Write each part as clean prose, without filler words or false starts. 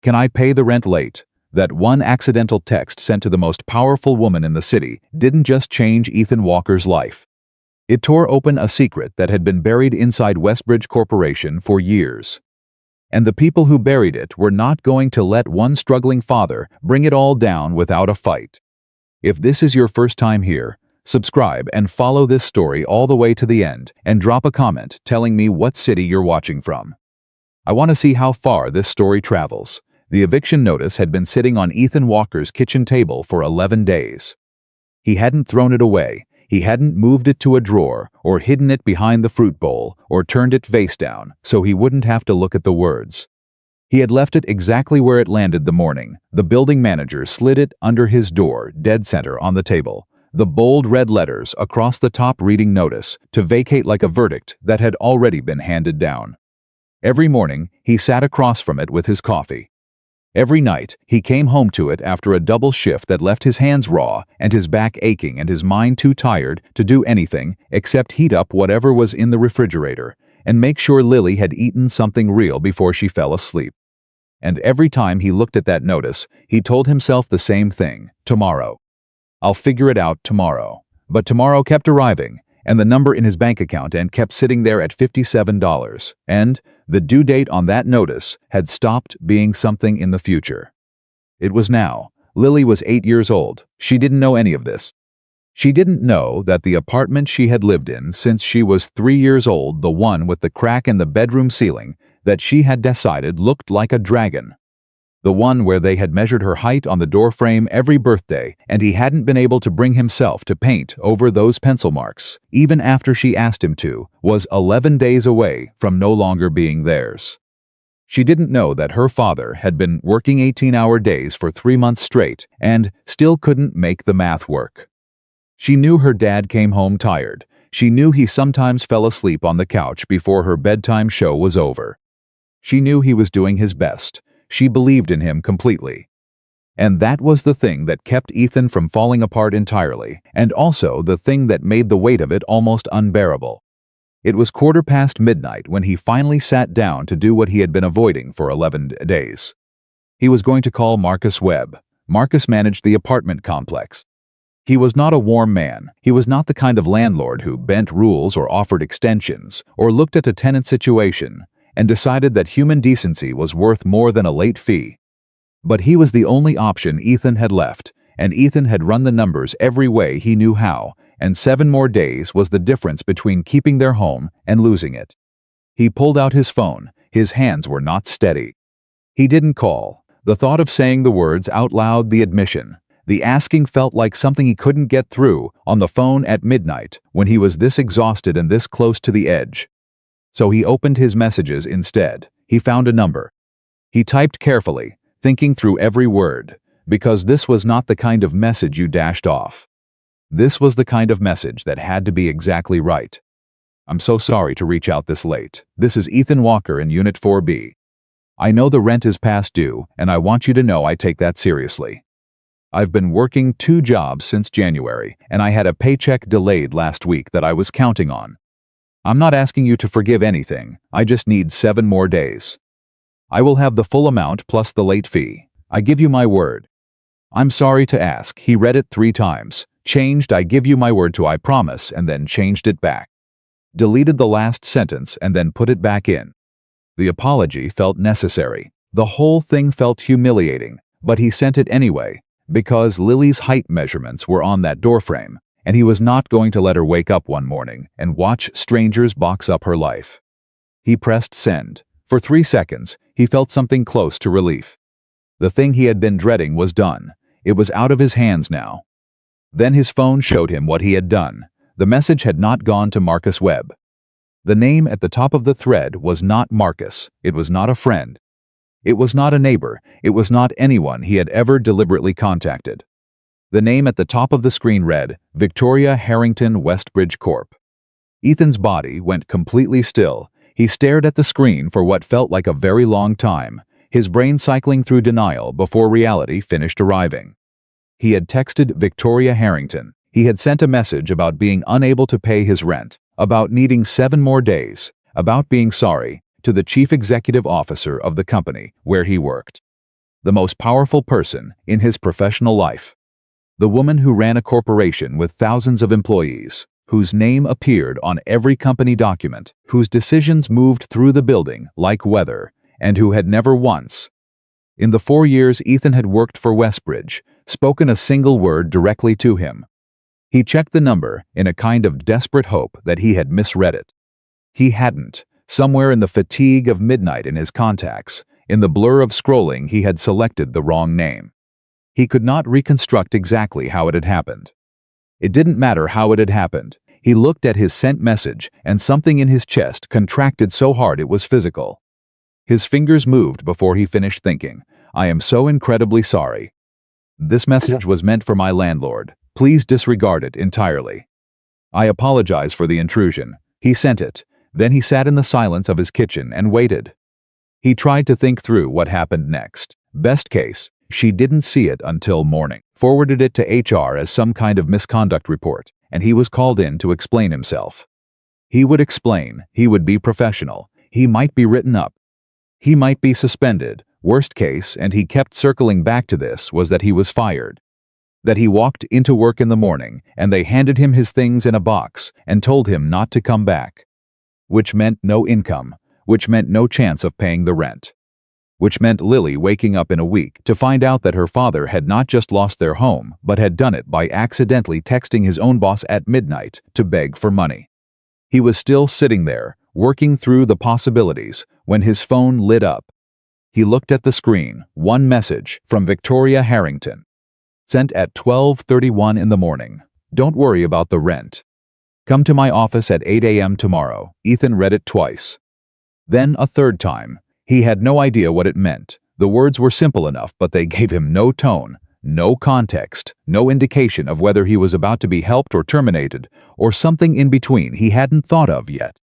Can I pay the rent late? That one accidental text sent to the most powerful woman in the city didn't just change Ethan Walker's life. It tore open a secret that had been buried inside Westbridge Corporation for years. And the people who buried it were not going to let one struggling father bring it all down without a fight. If this is your first time here, subscribe and follow this story all the way to the end and drop a comment telling me what city you're watching from. I want to see how far this story travels. The eviction notice had been sitting on Ethan Walker's kitchen table for 11 days. He hadn't thrown it away. He hadn't moved it to a drawer, or hidden it behind the fruit bowl, or turned it face down, so he wouldn't have to look at the words. He had left it exactly where it landed the morning. The building manager slid it under his door, dead center on the table. The bold red letters across the top reading notice, to vacate like a verdict that had already been handed down. Every morning, he sat across from it with his coffee. Every night, he came home to it after a double shift that left his hands raw and his back aching and his mind too tired to do anything except heat up whatever was in the refrigerator and make sure Lily had eaten something real before she fell asleep. And every time he looked at that notice, he told himself the same thing: tomorrow. I'll figure it out tomorrow. But tomorrow kept arriving, and the number in his bank account and kept sitting there at $57, and the due date on that notice had stopped being something in the future. It was now. Lily was 8 years old. She didn't know any of this. She didn't know that the apartment she had lived in since she was 3 years old, the one with the crack in the bedroom ceiling that she had decided looked like a dragon. The one where they had measured her height on the doorframe every birthday, and he hadn't been able to bring himself to paint over those pencil marks, even after she asked him to, was 11 days away from no longer being theirs. She didn't know that her father had been working 18-hour days for 3 months straight and still couldn't make the math work. She knew her dad came home tired. She knew he sometimes fell asleep on the couch before her bedtime show was over. She knew he was doing his best. She believed in him completely. And that was the thing that kept Ethan from falling apart entirely, and also the thing that made the weight of it almost unbearable. It was midnight when he finally sat down to do what he had been avoiding for 11 days. He was going to call Marcus Webb. Marcus managed the apartment complex. He was not a warm man. He was not the kind of landlord who bent rules or offered extensions, or looked at a tenant situation and decided that human decency was worth more than a late fee. But he was the only option Ethan had left, and Ethan had run the numbers every way he knew how, and 7 more days was the difference between keeping their home and losing it. He pulled out his phone. His hands were not steady. He didn't call. The thought of saying the words out loud, the admission, the asking, felt like something he couldn't get through on the phone at midnight when he was this exhausted and this close to the edge. So he opened his messages instead. He found a number. He typed carefully, thinking through every word, because this was not the kind of message you dashed off. This was the kind of message that had to be exactly right. I'm so sorry to reach out this late. This is Ethan Walker in Unit 4B. I know the rent is past due, and I want you to know I take that seriously. I've been working 2 jobs since January, and I had a paycheck delayed last week that I was counting on. I'm not asking you to forgive anything. I just need 7 more days. I will have the full amount plus the late fee. I give you my word. I'm sorry to ask. He read it 3 times. Changed I give you my word to I promise, and then changed it back. Deleted the last sentence and then put it back in. The apology felt necessary. The whole thing felt humiliating, but he sent it anyway, because Lily's height measurements were on that doorframe, and he was not going to let her wake up one morning and watch strangers box up her life. He pressed send. For 3 seconds, he felt something close to relief. The thing he had been dreading was done. It was out of his hands now. Then his phone showed him what he had done. The message had not gone to Marcus Webb. The name at the top of the thread was not Marcus. It was not a friend. It was not a neighbor. It was not anyone he had ever deliberately contacted. The name at the top of the screen read, Victoria Harrington Westbridge Corp. Ethan's body went completely still. He stared at the screen for what felt like a very long time, his brain cycling through denial before reality finished arriving. He had texted Victoria Harrington. He had sent a message about being unable to pay his rent, about needing 7 more days, about being sorry, to the chief executive officer of the company where he worked. the most powerful person in his professional life. The woman who ran a corporation with thousands of employees, whose name appeared on every company document, whose decisions moved through the building like weather, and who had never once, in the 4 years Ethan had worked for Westbridge, spoken a single word directly to him. He checked the number in a kind of desperate hope that he had misread it. He hadn't. Somewhere in the fatigue of midnight in his contacts, in the blur of scrolling, he had selected the wrong name. He could not reconstruct exactly how it had happened. It didn't matter how it had happened. He looked at his sent message, and something in his chest contracted so hard it was physical. His fingers moved before he finished thinking, "I am so incredibly sorry. This message was meant for my landlord. Please disregard it entirely. I apologize for the intrusion." He sent it. Then he sat in the silence of his kitchen and waited. He tried to think through what happened next. Best case, she didn't see it until morning, forwarded it to HR as some kind of misconduct report, and he was called in to explain himself. He would explain, he would be professional, he might be written up, he might be suspended. Worst case, and he kept circling back to this, was that he was fired. That he walked into work in the morning, and they handed him his things in a box and told him not to come back. Which meant no income, which meant no chance of paying the rent. Which meant Lily waking up in a week to find out that her father had not just lost their home, but had done it by accidentally texting his own boss at midnight to beg for money. He was still sitting there, working through the possibilities, when his phone lit up. He looked at the screen. One message from Victoria Harrington. Sent at 12:31 in the morning. "Don't worry about the rent. Come to my office at 8 a.m. tomorrow." Ethan read it twice. Then a third time. He had no idea what it meant. The words were simple enough, but they gave him no tone, no context, no indication of whether he was about to be helped or terminated, or something in between he hadn't thought of yet.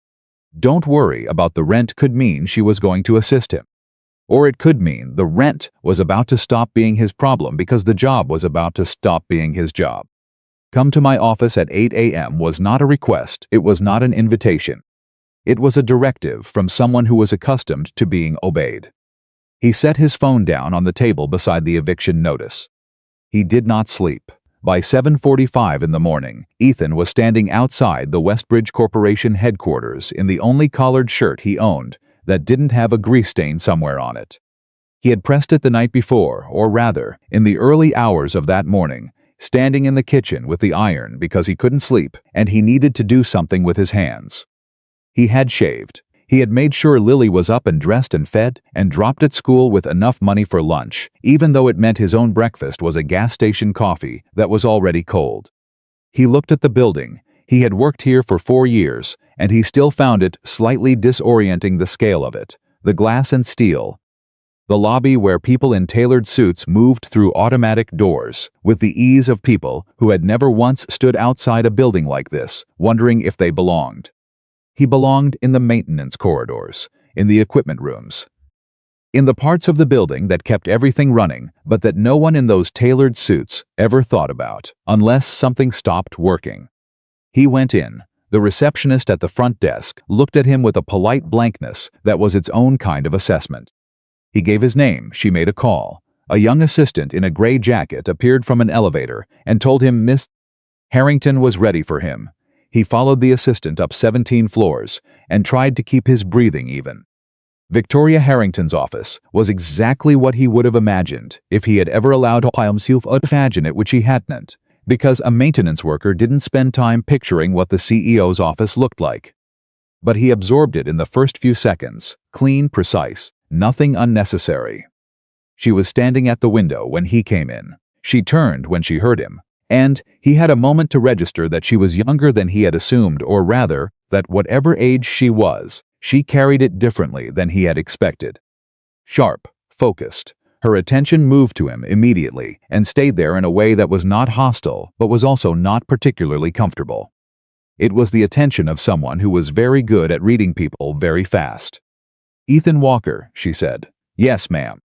Don't worry about the rent could mean she was going to assist him. Or it could mean the rent was about to stop being his problem because the job was about to stop being his job. Come to my office at 8 a.m. was not a request, it was not an invitation. It was a directive from someone who was accustomed to being obeyed. He set his phone down on the table beside the eviction notice. He did not sleep. By 7:45 in the morning, Ethan was standing outside the Westbridge Corporation headquarters in the only collared shirt he owned that didn't have a grease stain somewhere on it. He had pressed it the night before, or rather, in the early hours of that morning, standing in the kitchen with the iron because he couldn't sleep and he needed to do something with his hands. He had shaved. He had made sure Lily was up and dressed and fed and dropped at school with enough money for lunch, even though it meant his own breakfast was a gas station coffee that was already cold. He looked at the building. He had worked here for 4 years, and he still found it slightly disorienting, the scale of it, the glass and steel, the lobby where people in tailored suits moved through automatic doors, with the ease of people who had never once stood outside a building like this, wondering if they belonged. He belonged in the maintenance corridors, in the equipment rooms, in the parts of the building that kept everything running, but that no one in those tailored suits ever thought about, unless something stopped working. He went in. The receptionist at the front desk looked at him with a polite blankness that was its own kind of assessment. He gave his name. She made a call. A young assistant in a gray jacket appeared from an elevator and told him Miss Harrington was ready for him. He followed the assistant up 17 floors and tried to keep his breathing even. Victoria Harrington's office was exactly what he would have imagined if he had ever allowed himself to imagine it, which he hadn't, because a maintenance worker didn't spend time picturing what the CEO's office looked like. But he absorbed it in the first few seconds, clean, precise, nothing unnecessary. She was standing at the window when he came in. She turned when she heard him, and he had a moment to register that she was younger than he had assumed, or rather, that whatever age she was, she carried it differently than he had expected. Sharp, focused. Her attention moved to him immediately and stayed there in a way that was not hostile but was also not particularly comfortable. It was the attention of someone who was very good at reading people very fast. "Ethan Walker," she said. "Yes, ma'am."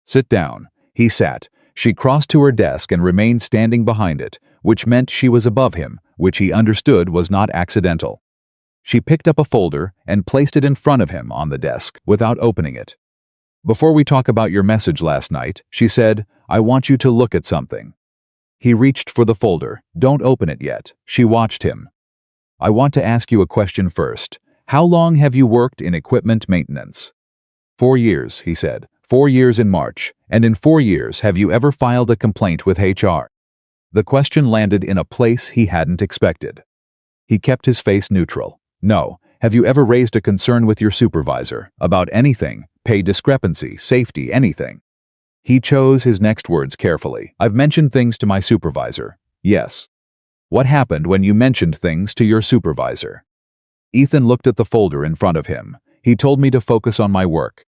"Sit down." He sat. She crossed to her desk and remained standing behind it, which meant she was above him, which he understood was not accidental. She picked up a folder and placed it in front of him on the desk without opening it. Before we talk about your message last night, she said, I want you to look at something. He reached for the folder. Don't open it yet. She watched him. I want to ask you a question first. How long have you worked in equipment maintenance? 4 years, he said. 4 years in March. And in 4 years, have you ever filed a complaint with HR? The question landed in a place he hadn't expected. He kept his face neutral. No. Have you ever raised a concern with your supervisor about anything, pay discrepancy, safety, anything? He chose his next words carefully. I've mentioned things to my supervisor. Yes. What happened when you mentioned things to your supervisor? Ethan looked at the folder in front of him. He told me to focus on my work.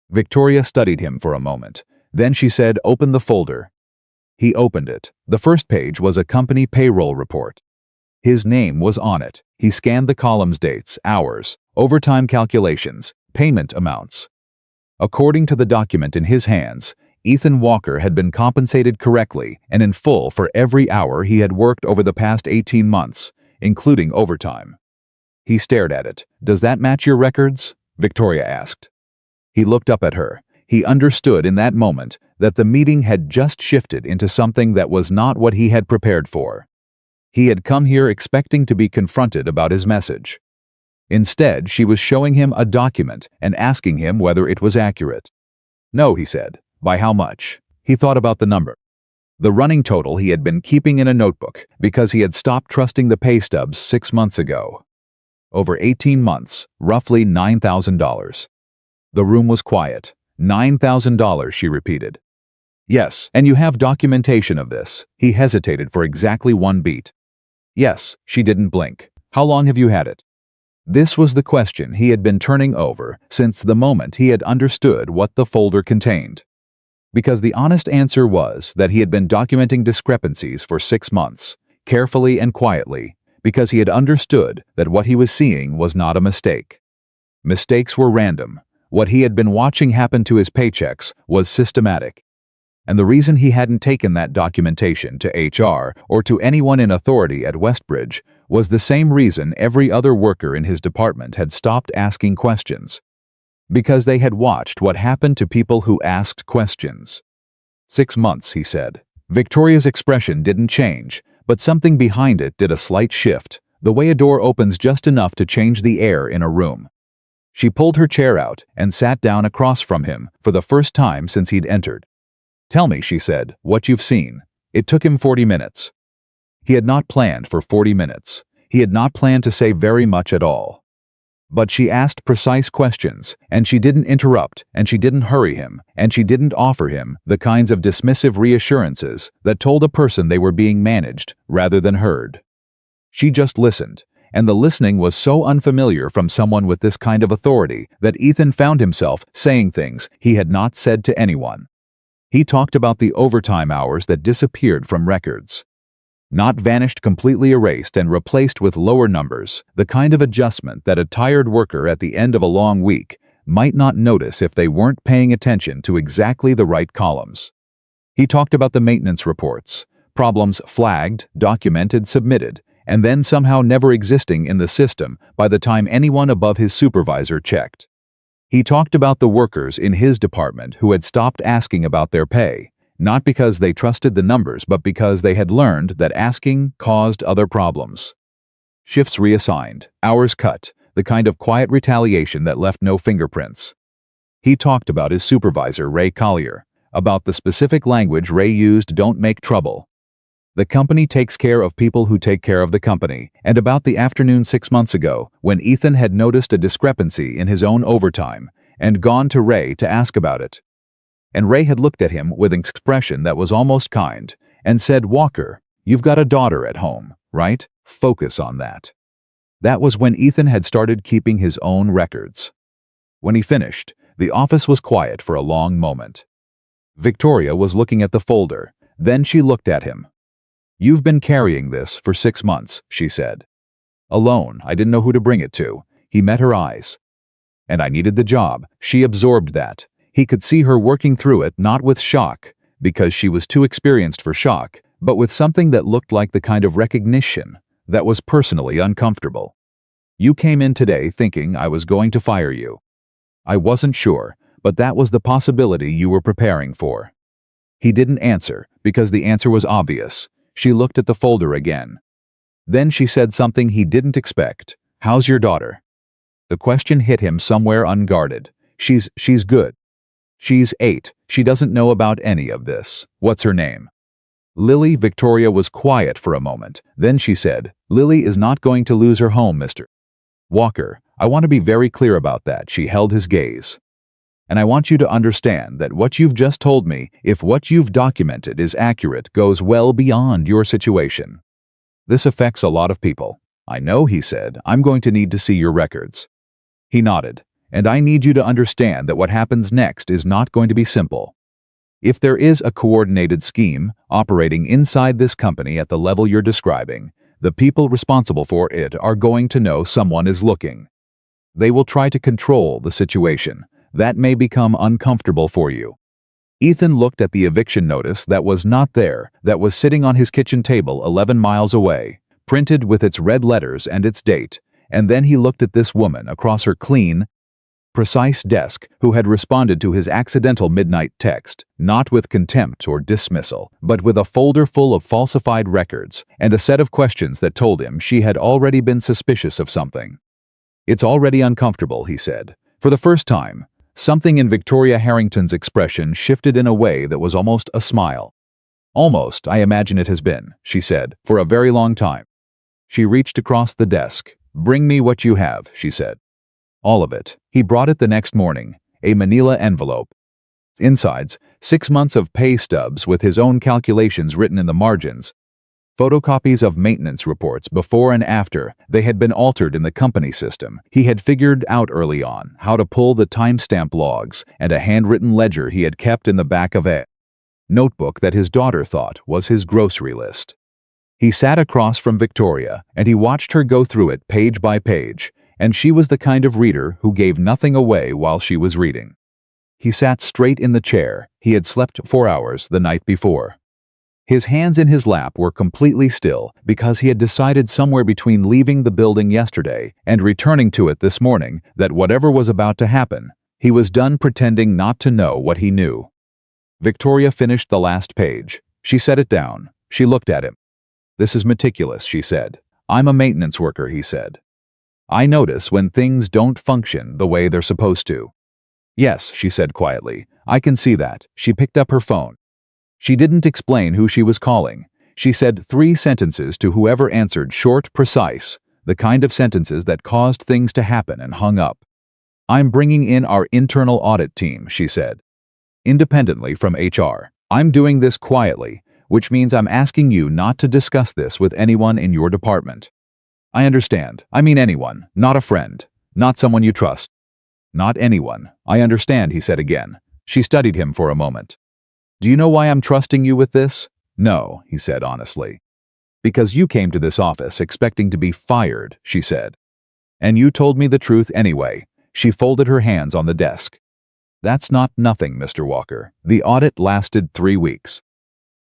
Victoria studied him for a moment. Then she said, open the folder. He opened it. The first page was a company payroll report. His name was on it. He scanned the columns, dates, hours, overtime calculations, payment amounts. According to the document in his hands, Ethan Walker had been compensated correctly and in full for every hour he had worked over the past 18 months, including overtime. He stared at it. Does that match your records? Victoria asked. He looked up at her. He understood in that moment that the meeting had just shifted into something that was not what he had prepared for. He had come here expecting to be confronted about his message. Instead, she was showing him a document and asking him whether it was accurate. No, he said. By how much? He thought about the number. The running total he had been keeping in a notebook because he had stopped trusting the pay stubs 6 months ago. Over 18 months, roughly $9,000. The room was quiet. $9,000, she repeated. Yes, and you have documentation of this. He hesitated for exactly one beat. Yes, she didn't blink. How long have you had it? This was the question he had been turning over since the moment he had understood what the folder contained. Because the honest answer was that he had been documenting discrepancies for 6 months, carefully and quietly, because he had understood that what he was seeing was not a mistake. Mistakes were random. What he had been watching happen to his paychecks was systematic. And the reason he hadn't taken that documentation to HR or to anyone in authority at Westbridge was the same reason every other worker in his department had stopped asking questions. Because they had watched what happened to people who asked questions. 6 months, he said. Victoria's expression didn't change, but something behind it did a slight shift, the way a door opens just enough to change the air in a room. She pulled her chair out and sat down across from him for the first time since he'd entered. Tell me, she said, what you've seen. It took him 40 minutes. He had not planned for 40 minutes. He had not planned to say very much at all. But she asked precise questions, and she didn't interrupt, and she didn't hurry him, and she didn't offer him the kinds of dismissive reassurances that told a person they were being managed rather than heard. She just listened, and the listening was so unfamiliar from someone with this kind of authority that Ethan found himself saying things he had not said to anyone. He talked about the overtime hours that disappeared from records. Not vanished, completely erased and replaced with lower numbers, the kind of adjustment that a tired worker at the end of a long week might not notice if they weren't paying attention to exactly the right columns. He talked about the maintenance reports, problems flagged, documented, submitted, and then somehow never existing in the system by the time anyone above his supervisor checked. He talked about the workers in his department who had stopped asking about their pay, not because they trusted the numbers, but because they had learned that asking caused other problems. Shifts reassigned, hours cut, the kind of quiet retaliation that left no fingerprints. He talked about his supervisor, Ray Collier, about the specific language Ray used, don't make trouble. The company takes care of people who take care of the company, and about the afternoon 6 months ago when Ethan had noticed a discrepancy in his own overtime and gone to Ray to ask about it. And Ray had looked at him with an expression that was almost kind and said, Walker, you've got a daughter at home, right? Focus on that. That was when Ethan had started keeping his own records. When he finished, the office was quiet for a long moment. Victoria was looking at the folder. Then she looked at him. You've been carrying this for 6 months, she said. Alone, I didn't know who to bring it to. He met her eyes. And I needed the job. She absorbed that. He could see her working through it, not with shock, because she was too experienced for shock, but with something that looked like the kind of recognition that was personally uncomfortable. You came in today thinking I was going to fire you. I wasn't sure, but that was the possibility you were preparing for. He didn't answer, because the answer was obvious. She looked at the folder again. Then she said something he didn't expect. "How's your daughter?" The question hit him somewhere unguarded. She's good. She's 8. She doesn't know about any of this. What's her name?" Lily. Victoria was quiet for a moment. Then she said, "Lily is not going to lose her home, Mr. Walker. I want to be very clear about that." She held his gaze. "And I want you to understand that what you've just told me, if what you've documented is accurate, goes well beyond your situation. This affects a lot of people." "I know," he said. "I'm going to need to see your records." He nodded. "And I need you to understand that what happens next is not going to be simple. If there is a coordinated scheme operating inside this company at the level you're describing, the people responsible for it are going to know someone is looking. They will try to control the situation. That may become uncomfortable for you." Ethan looked at the eviction notice that was not there, that was sitting on his kitchen table 11 miles away, printed with its red letters and its date, and then he looked at this woman across her clean, precise desk who had responded to his accidental midnight text, not with contempt or dismissal, but with a folder full of falsified records and a set of questions that told him she had already been suspicious of something. "It's already uncomfortable," he said. For the first time, something in Victoria Harrington's expression shifted in a way that was almost a smile. "Almost, I imagine it has been," she said, "for a very long time." She reached across the desk. "Bring me what you have," she said. All of it. He brought it the next morning, a manila envelope. Insides, 6 months of pay stubs with his own calculations written in the margins. Photocopies of maintenance reports before and after they had been altered in the company system. He had figured out early on how to pull the timestamp logs, and a handwritten ledger he had kept in the back of a notebook that his daughter thought was his grocery list. He sat across from Victoria, and he watched her go through it page by page, and she was the kind of reader who gave nothing away while she was reading. He sat straight in the chair. He had slept 4 hours the night before. His hands in his lap were completely still because he had decided somewhere between leaving the building yesterday and returning to it this morning that whatever was about to happen, he was done pretending not to know what he knew. Victoria finished the last page. She set it down. She looked at him. "This is meticulous," she said. "I'm a maintenance worker," he said. "I notice when things don't function the way they're supposed to." "Yes," she said quietly. "I can see that." She picked up her phone. She didn't explain who she was calling. She said 3 sentences to whoever answered, short, precise, the kind of sentences that caused things to happen, and hung up. "I'm bringing in our internal audit team," she said. "Independently from HR. I'm doing this quietly, which means I'm asking you not to discuss this with anyone in your department." "I understand. I mean anyone, not a friend, not someone you trust." "Not anyone. I understand," he said again. She studied him for a moment. "Do you know why I'm trusting you with this?" "No," he said honestly. "Because you came to this office expecting to be fired," she said. "And you told me the truth anyway." She folded her hands on the desk. "That's not nothing, Mr. Walker. The audit lasted 3 weeks.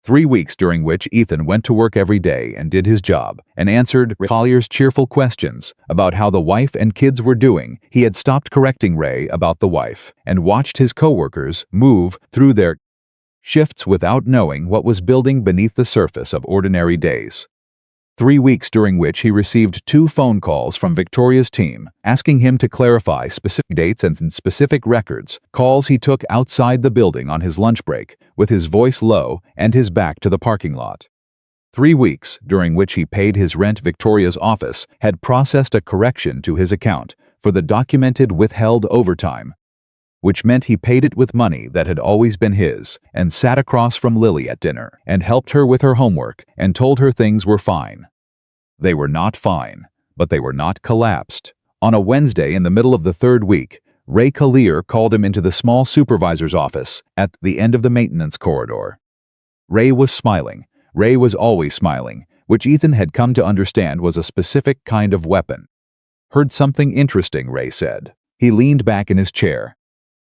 3 weeks during which Ethan went to work every day and did his job, and answered Collier's cheerful questions about how the wife and kids were doing. He had stopped correcting Ray about the wife, and watched his coworkers move through their shifts without knowing what was building beneath the surface of ordinary days. 3 weeks during which he received 2 phone calls from Victoria's team, asking him to clarify specific dates and specific records, calls he took outside the building on his lunch break, with his voice low and his back to the parking lot. 3 weeks during which he paid his rent. Victoria's office had processed a correction to his account for the documented withheld overtime, which meant he paid it with money that had always been his, and sat across from Lily at dinner, and helped her with her homework, and told her things were fine. They were not fine, but they were not collapsed. On a Wednesday in the middle of the 3rd week, Ray Collier called him into the small supervisor's office at the end of the maintenance corridor. Ray was smiling. Ray was always smiling, which Ethan had come to understand was a specific kind of weapon. "Heard something interesting," Ray said. He leaned back in his chair.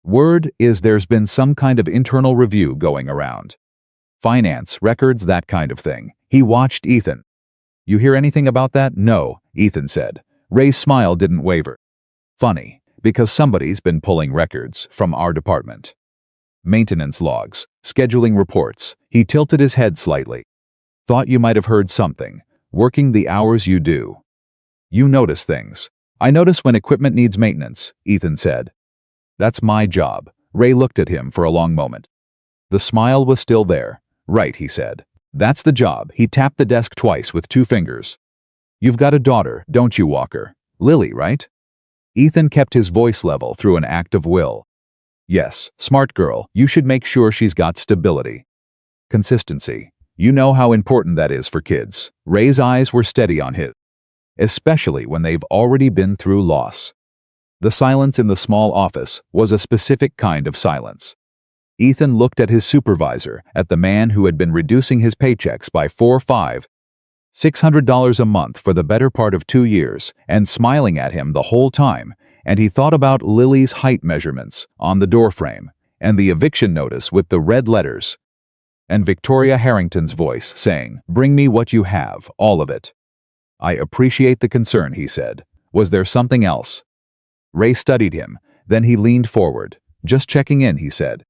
"Word is there's been some kind of internal review going around. Finance, records, that kind of thing." He watched Ethan. "You hear anything about that?" "No," Ethan said. Ray's smile didn't waver. "Funny, Because somebody's been pulling records from our department. Maintenance logs, scheduling reports. He tilted his head slightly. Thought you might have heard something. Working the hours you do. You notice things. I notice when equipment needs maintenance, Ethan said. That's my job. Ray looked at him for a long moment. The smile was still there. Right, he said. That's the job. He tapped the desk twice with 2 fingers. You've got a daughter, don't you, Walker? Lily, right? Ethan kept his voice level through an act of will. Yes, smart girl. You should make sure she's got stability. Consistency. You know how important that is for kids. Ray's eyes were steady on his. Especially when they've already been through loss. The silence in the small office was a specific kind of silence. Ethan looked at his supervisor, at the man who had been reducing his paychecks by $600 a month for the better part of 2 years, and smiling at him the whole time, and he thought about Lily's height measurements on the doorframe, and the eviction notice with the red letters, and Victoria Harrington's voice saying, "Bring me what you have, all of it." I appreciate the concern, he said. Was there something else? Ray studied him, then he leaned forward. Just checking in, he said.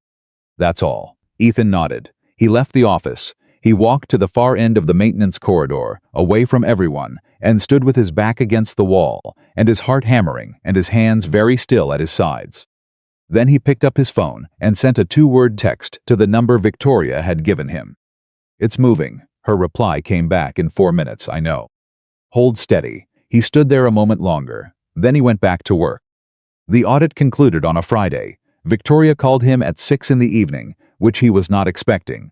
That's all. Ethan nodded. He left the office. He walked to the far end of the maintenance corridor, away from everyone, and stood with his back against the wall, and his heart hammering, and his hands very still at his sides. Then he picked up his phone and sent a 2-word text to the number Victoria had given him. It's moving. Her reply came back in 4 minutes, I know. Hold steady. He stood there a moment longer. Then he went back to work. The audit concluded on a Friday. Victoria called him at 6 in the evening, which he was not expecting.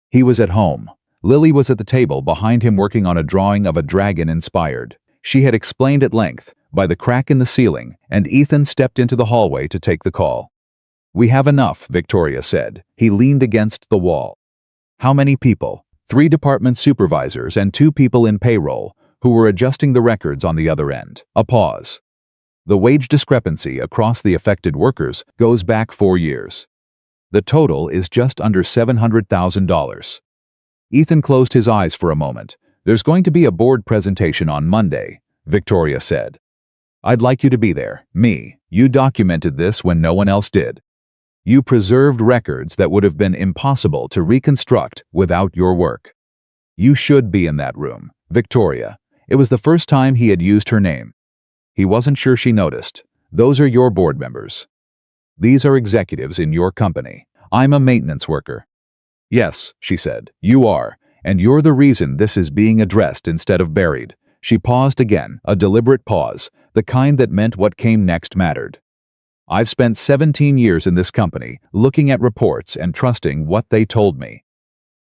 He was at home. Lily was at the table behind him working on a drawing of a dragon inspired. She had explained at length, by the crack in the ceiling, and Ethan stepped into the hallway to take the call. We have enough, Victoria said. He leaned against the wall. How many people? 3 department supervisors and 2 people in payroll, who were adjusting the records on the other end. A pause. The wage discrepancy across the affected workers goes back 4 years. The total is just under $700,000. Ethan closed his eyes for a moment. There's going to be a board presentation on Monday, Victoria said. I'd like you to be there. Me. You documented this when no one else did. You preserved records that would have been impossible to reconstruct without your work. You should be in that room, Victoria. It was the first time he had used her name. He wasn't sure she noticed. Those are your board members. These are executives in your company. I'm a maintenance worker. Yes, she said, you are, and you're the reason this is being addressed instead of buried. She paused again, a deliberate pause, the kind that meant what came next mattered. I've spent 17 years in this company, looking at reports and trusting what they told me.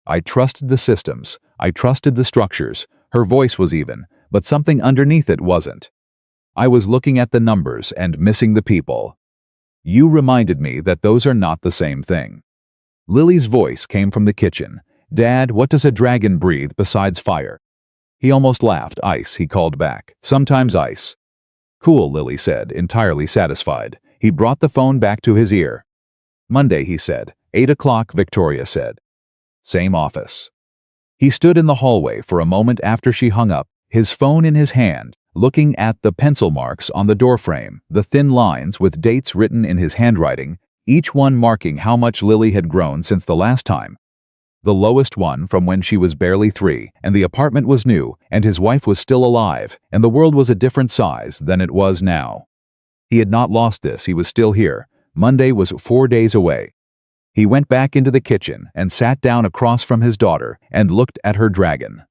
I trusted the systems, I trusted the structures. Her voice was even, but something underneath it wasn't. I was looking at the numbers and missing the people. You reminded me that those are not the same thing. Lily's voice came from the kitchen. Dad, what does a dragon breathe besides fire? He almost laughed. Ice, he called back. Sometimes ice. Cool, Lily said, entirely satisfied. He brought the phone back to his ear. Monday, he said. 8 o'clock, Victoria said. Same office. He stood in the hallway for a moment after she hung up, his phone in his hand, looking at the pencil marks on the doorframe, the thin lines with dates written in his handwriting, each one marking how much Lily had grown since the last time. The lowest one from when she was barely 3, and the apartment was new, and his wife was still alive, and the world was a different size than it was now. He had not lost this, he was still here. Monday was 4 days away. He went back into the kitchen and sat down across from his daughter and looked at her dragon.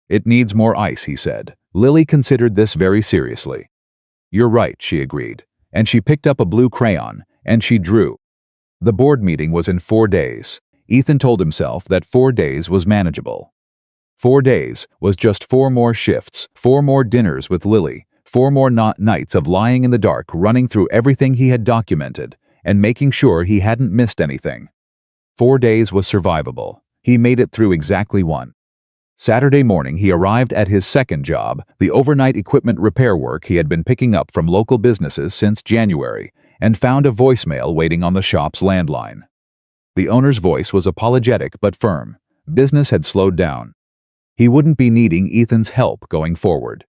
It needs more ice, he said. Lily considered this very seriously. You're right, she agreed, and she picked up a blue crayon, and she drew. The board meeting was in 4 days. Ethan told himself that 4 days was manageable. 4 days was just 4 more shifts, 4 more dinners with Lily, 4 more nights of lying in the dark, running through everything he had documented, and making sure he hadn't missed anything. 4 days was survivable. He made it through exactly 1. Saturday morning he arrived at his second job, the overnight equipment repair work he had been picking up from local businesses since January, and found a voicemail waiting on the shop's landline. The owner's voice was apologetic but firm. Business had slowed down. He wouldn't be needing Ethan's help going forward.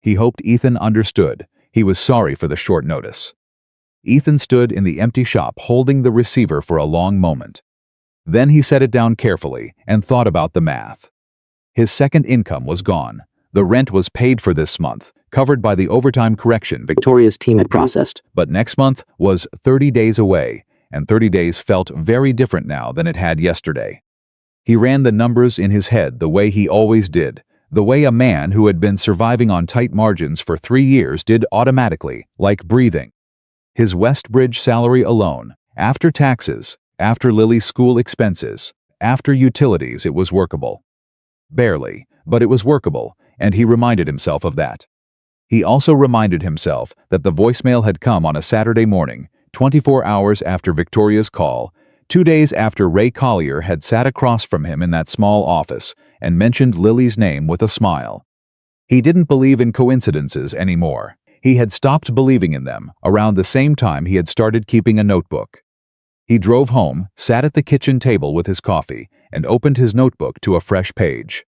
He hoped Ethan understood. He was sorry for the short notice. Ethan stood in the empty shop holding the receiver for a long moment. Then he set it down carefully and thought about the math. His second income was gone. The rent was paid for this month, covered by the overtime correction Victoria's team had processed. but next month was 30 days away, and 30 days felt very different now than it had yesterday. He ran the numbers in his head the way he always did, the way a man who had been surviving on tight margins for 3 years did automatically, like breathing. His Westbridge salary alone, after taxes, after Lily's school expenses, after utilities, it was workable. Barely, but it was workable, and he reminded himself of that. He also reminded himself that the voicemail had come on a Saturday morning, 24 hours after Victoria's call, 2 days after Ray Collier had sat across from him in that small office and mentioned Lily's name with a smile. He didn't believe in coincidences anymore. He had stopped believing in them around the same time he had started keeping a notebook. He drove home, sat at the kitchen table with his coffee, and opened his notebook to a fresh page.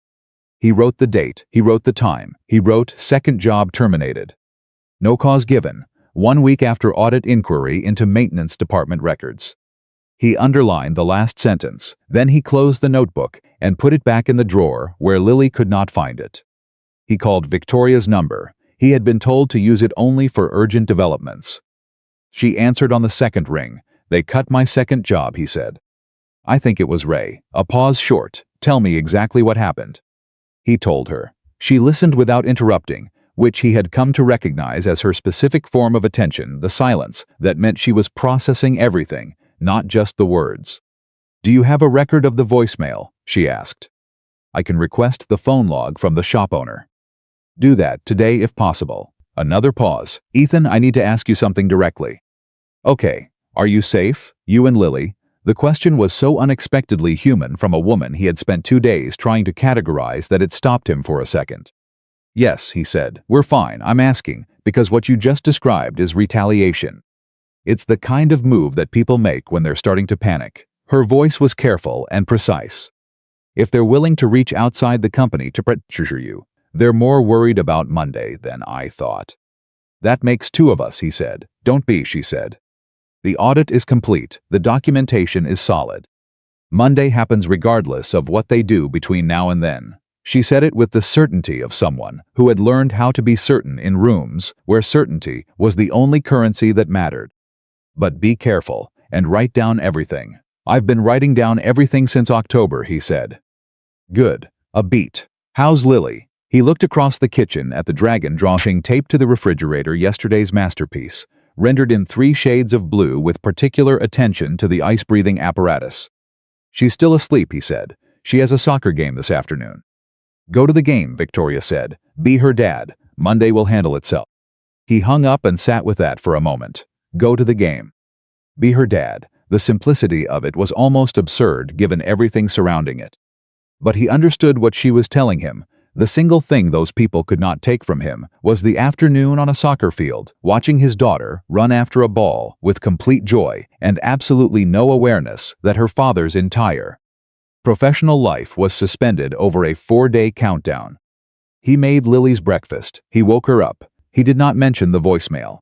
He wrote the date, he wrote the time, he wrote second job terminated. No cause given, 1 week after audit inquiry into maintenance department records. He underlined the last sentence, then he closed the notebook and put it back in the drawer where Lily could not find it. He called Victoria's number. He had been told to use it only for urgent developments. She answered on the second ring. "They cut my second job," he said. "I think it was Ray." A pause short. "Tell me exactly what happened." He told her. She listened without interrupting, which he had come to recognize as her specific form of attention, the silence that meant she was processing everything, not just the words. "Do you have a record of the voicemail?" she asked. "I can request the phone log from the shop owner." "Do that today if possible." Another pause. "Ethan, I need to ask you something directly." "Okay. Are you safe, you and Lily?" The question was so unexpectedly human from a woman he had spent 2 days trying to categorize that it stopped him for a second. "Yes," he said. "We're fine. I'm asking, because what you just described is retaliation. It's the kind of move that people make when they're starting to panic." Her voice was careful and precise. "If they're willing to reach outside the company to pressure you, they're more worried about Monday than I thought." "That makes 2 of us," he said. "Don't be," she said. "The audit is complete. The documentation is solid. Monday happens regardless of what they do between now and then." She said it with the certainty of someone who had learned how to be certain in rooms where certainty was the only currency that mattered. "But be careful, and write down everything." "I've been writing down everything since October," he said. "Good. A beat. How's Lily?" He looked across the kitchen at the dragon drawing taped to the refrigerator, yesterday's masterpiece, rendered in 3 shades of blue with particular attention to the ice-breathing apparatus. "She's still asleep," he said. "She has a soccer game this afternoon." "Go to the game," Victoria said. "Be her dad. Monday will handle itself." He hung up and sat with that for a moment. Go to the game. Be her dad. The simplicity of it was almost absurd given everything surrounding it. But he understood what she was telling him. The single thing those people could not take from him was the afternoon on a soccer field, watching his daughter run after a ball with complete joy and absolutely no awareness that her father's entire professional life was suspended over a 4-day countdown. He made Lily's breakfast. He woke her up. He did not mention the voicemail.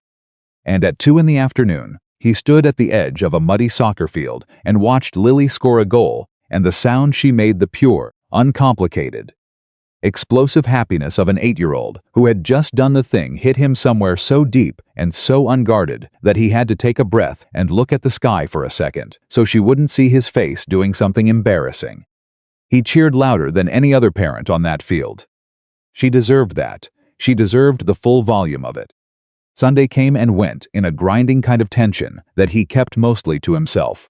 And at 2 in the afternoon, he stood at the edge of a muddy soccer field and watched Lily score a goal, and the sound she made, the pure, uncomplicated, explosive happiness of an 8-year-old who had just done the thing, hit him somewhere so deep and so unguarded that he had to take a breath and look at the sky for a second so she wouldn't see his face doing something embarrassing. He cheered louder than any other parent on that field. She deserved that. She deserved the full volume of it. Sunday came and went in a grinding kind of tension that he kept mostly to himself.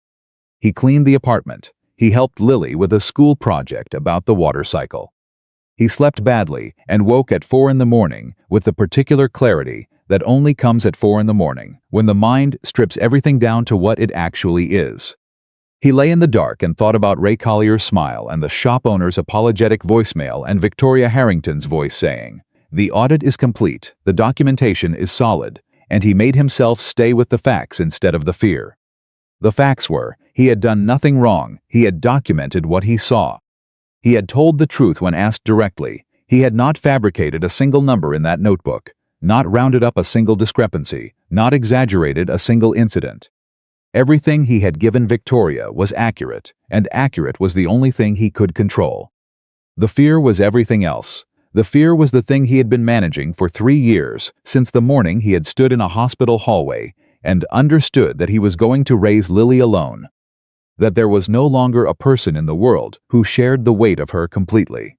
He cleaned the apartment. He helped Lily with a school project about the water cycle. He slept badly and woke at 4 in the morning with the particular clarity that only comes at 4 in the morning, when the mind strips everything down to what it actually is. He lay in the dark and thought about Ray Collier's smile and the shop owner's apologetic voicemail and Victoria Harrington's voice saying, "The audit is complete, the documentation is solid," and he made himself stay with the facts instead of the fear. The facts were, he had done nothing wrong, he had documented what he saw. He had told the truth when asked directly. He had not fabricated a single number in that notebook. not rounded up a single discrepancy, not exaggerated a single incident. Everything he had given Victoria was accurate, and accurate was the only thing he could control. The fear was everything else. The fear was the thing he had been managing for 3 years, since the morning he had stood in a hospital hallway and understood that he was going to raise Lily alone. That there was no longer a person in the world who shared the weight of her completely.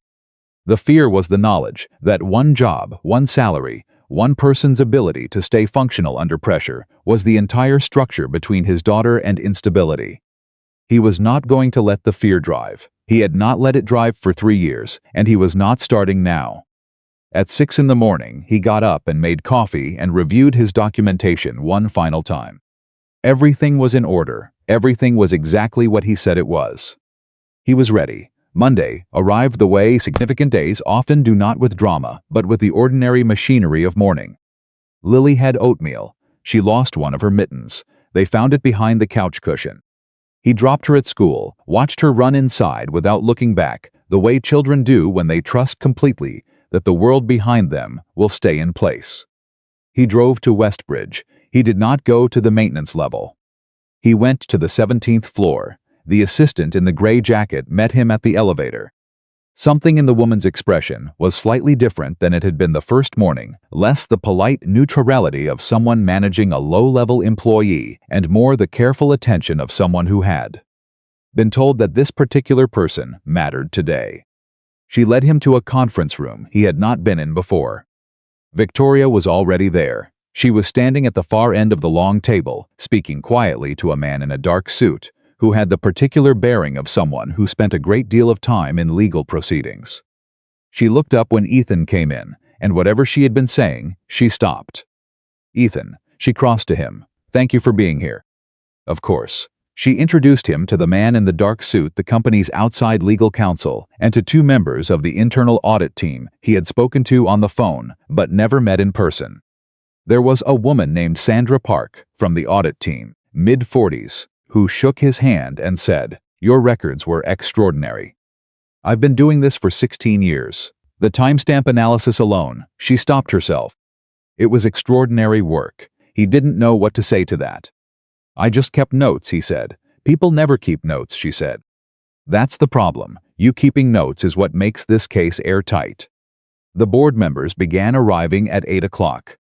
The fear was the knowledge that one job, one salary, one person's ability to stay functional under pressure was the entire structure between his daughter and instability. He was not going to let the fear drive. He had not let it drive for 3 years, and he was not starting now. At 6 in the morning, he got up and made coffee and reviewed his documentation one final time. Everything was in order. Everything was exactly what he said it was. He was ready. Monday arrived the way significant days often do, not with drama, but with the ordinary machinery of mourning. Lily had oatmeal. She lost one of her mittens. They found it behind the couch cushion. He dropped her at school, watched her run inside without looking back, the way children do when they trust completely that the world behind them will stay in place. He drove to Westbridge. He did not go to the maintenance level. He went to the 17th floor. The assistant in the gray jacket met him at the elevator. Something in the woman's expression was slightly different than it had been the first morning, less the polite neutrality of someone managing a low-level employee and more the careful attention of someone who had been told that this particular person mattered today. She led him to a conference room he had not been in before. Victoria was already there. She was standing at the far end of the long table, speaking quietly to a man in a dark suit, who had the particular bearing of someone who spent a great deal of time in legal proceedings. She looked up when Ethan came in, and whatever she had been saying, she stopped. "Ethan," she crossed to him, "thank you for being here." Of course. She introduced him to the man in the dark suit, the company's outside legal counsel, and to 2 members of the internal audit team he had spoken to on the phone, but never met in person. There was a woman named Sandra Park, from the audit team, mid-40s, who shook his hand and said, "Your records were extraordinary. I've been doing this for 16 years. The timestamp analysis alone," she stopped herself. It was extraordinary work. He didn't know what to say to that. "I just kept notes," he said. "People never keep notes," she said. "That's the problem. You keeping notes is what makes this case airtight." The board members began arriving at 8 o'clock.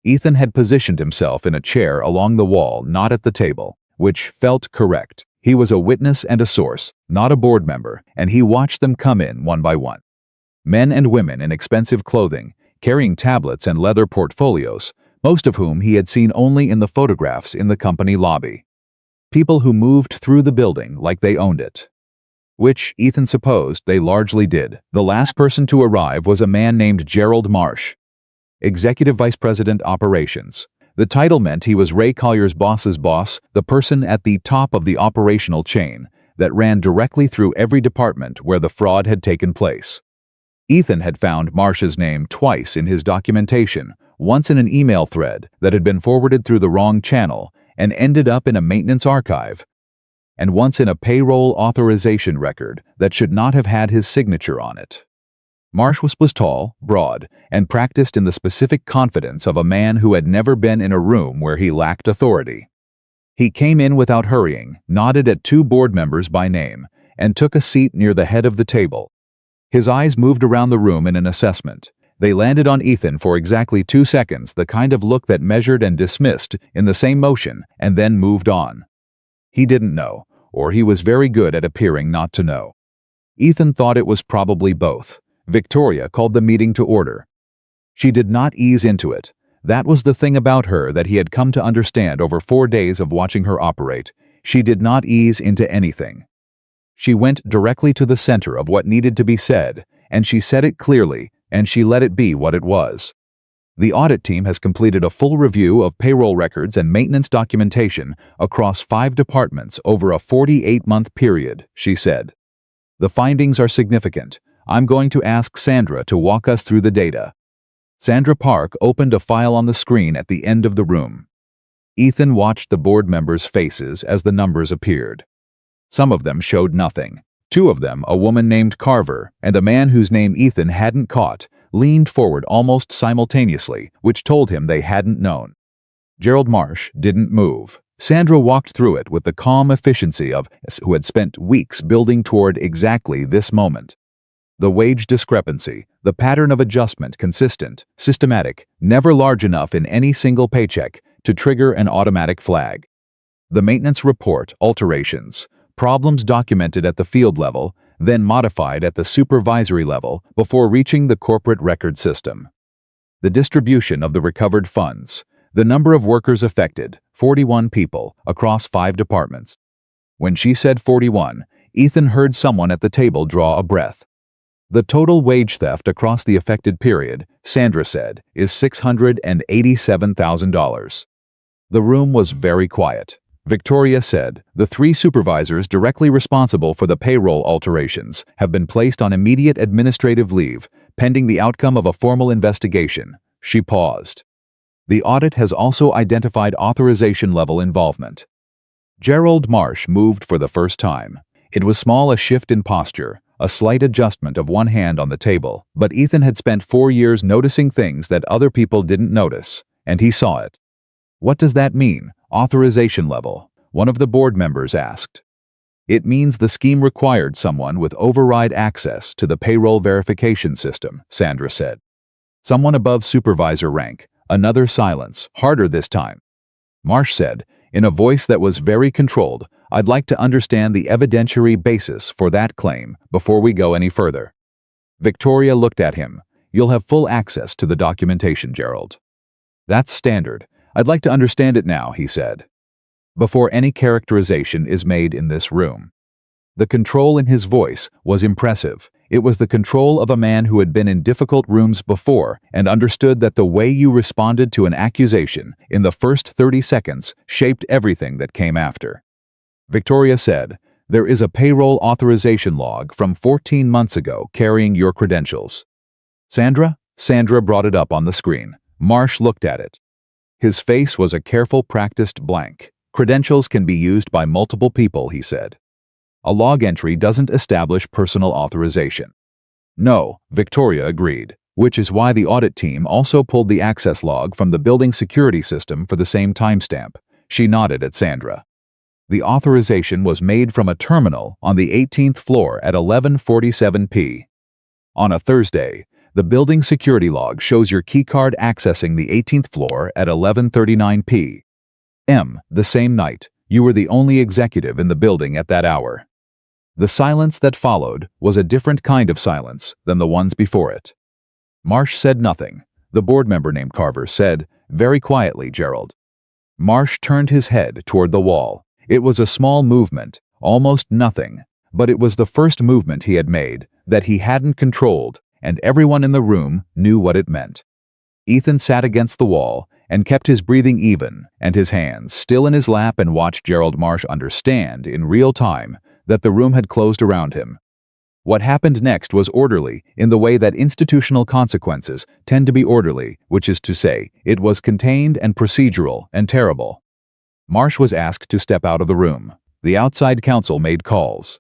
Ethan had positioned himself in a chair along the wall, not at the table, which felt correct. He was a witness and a source, not a board member, and he watched them come in one by one. Men and women in expensive clothing, carrying tablets and leather portfolios, most of whom he had seen only in the photographs in the company lobby. People who moved through the building like they owned it. Which, Ethan supposed, they largely did. The last person to arrive was a man named Gerald Marsh, Executive Vice President Operations. The title meant he was Ray Collier's boss's boss, the person at the top of the operational chain that ran directly through every department where the fraud had taken place. Ethan had found Marsh's name twice in his documentation, once in an email thread that had been forwarded through the wrong channel and ended up in a maintenance archive, and once in a payroll authorization record that should not have had his signature on it. Marsh was tall, broad, and practiced in the specific confidence of a man who had never been in a room where he lacked authority. He came in without hurrying, nodded at 2 board members by name, and took a seat near the head of the table. His eyes moved around the room in an assessment. They landed on Ethan for exactly 2 seconds, the kind of look that measured and dismissed in the same motion, and then moved on. He didn't know, or he was very good at appearing not to know. Ethan thought it was probably both. Victoria called the meeting to order. She did not ease into it. That was the thing about her that he had come to understand over 4 days of watching her operate. She did not ease into anything. She went directly to the center of what needed to be said, and she said it clearly, and she let it be what it was. The audit team has completed a full review of payroll records and maintenance documentation across 5 departments over a 48-month period, she said. The findings are significant. I'm going to ask Sandra to walk us through the data. Sandra Park opened a file on the screen at the end of the room. Ethan watched the board members' faces as the numbers appeared. Some of them showed nothing. 2 of them, a woman named Carver and a man whose name Ethan hadn't caught, leaned forward almost simultaneously, which told him they hadn't known. Gerald Marsh didn't move. Sandra walked through it with the calm efficiency of who had spent weeks building toward exactly this moment. The wage discrepancy, the pattern of adjustment consistent, systematic, never large enough in any single paycheck to trigger an automatic flag. The maintenance report alterations, problems documented at the field level, then modified at the supervisory level before reaching the corporate record system. The distribution of the recovered funds, the number of workers affected, 41 people, across 5 departments. When she said 41, Ethan heard someone at the table draw a breath. The total wage theft across the affected period, Sandra said, is $687,000. The room was very quiet. Victoria said, the 3 supervisors directly responsible for the payroll alterations have been placed on immediate administrative leave, pending the outcome of a formal investigation. She paused. The audit has also identified authorization level involvement. Gerald Marsh moved for the first time. It was small, a shift in posture, a slight adjustment of one hand on the table, but Ethan had spent 4 years noticing things that other people didn't notice, and he saw it. What does that mean? Authorization level, one of the board members asked. It means the scheme required someone with override access to the payroll verification system, Sandra said. Someone above supervisor rank. Another silence, harder this time. Marsh said, in a voice that was very controlled, I'd like to understand the evidentiary basis for that claim before we go any further. Victoria looked at him. You'll have full access to the documentation, Gerald. That's standard. I'd like to understand it now, he said. Before any characterization is made in this room. The control in his voice was impressive. It was the control of a man who had been in difficult rooms before and understood that the way you responded to an accusation in the first 30 seconds shaped everything that came after. Victoria said, there is a payroll authorization log from 14 months ago carrying your credentials. Sandra? Sandra brought it up on the screen. Marsh looked at it. His face was a careful, practiced blank. Credentials can be used by multiple people, he said. A log entry doesn't establish personal authorization. No, Victoria agreed, which is why the audit team also pulled the access log from the building security system for the same timestamp. She nodded at Sandra. The authorization was made from a terminal on the 18th floor at 11:47 p. On a Thursday, the building security log shows your keycard accessing the 18th floor at 11:39 p.m. The same night, you were the only executive in the building at that hour. The silence that followed was a different kind of silence than the ones before it. Marsh said nothing. The board member named Carver said, very quietly, Gerald. Marsh turned his head toward the wall. It was a small movement, almost nothing, but it was the first movement he had made that he hadn't controlled, and everyone in the room knew what it meant. Ethan sat against the wall and kept his breathing even and his hands still in his lap and watched Gerald Marsh understand in real time that the room had closed around him. What happened next was orderly in the way that institutional consequences tend to be orderly, which is to say, it was contained and procedural and terrible. Marsh was asked to step out of the room. The outside counsel made calls.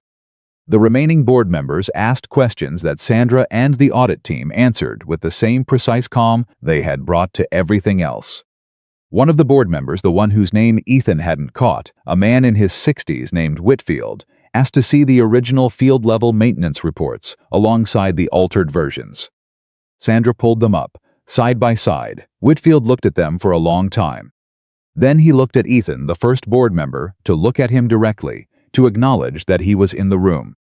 The remaining board members asked questions that Sandra and the audit team answered with the same precise calm they had brought to everything else. One of the board members, the one whose name Ethan hadn't caught, a man in his 60s named Whitfield, asked to see the original field-level maintenance reports alongside the altered versions. Sandra pulled them up, side by side. Whitfield looked at them for a long time. Then he looked at Ethan, the first board member, to look at him directly, to acknowledge that he was in the room.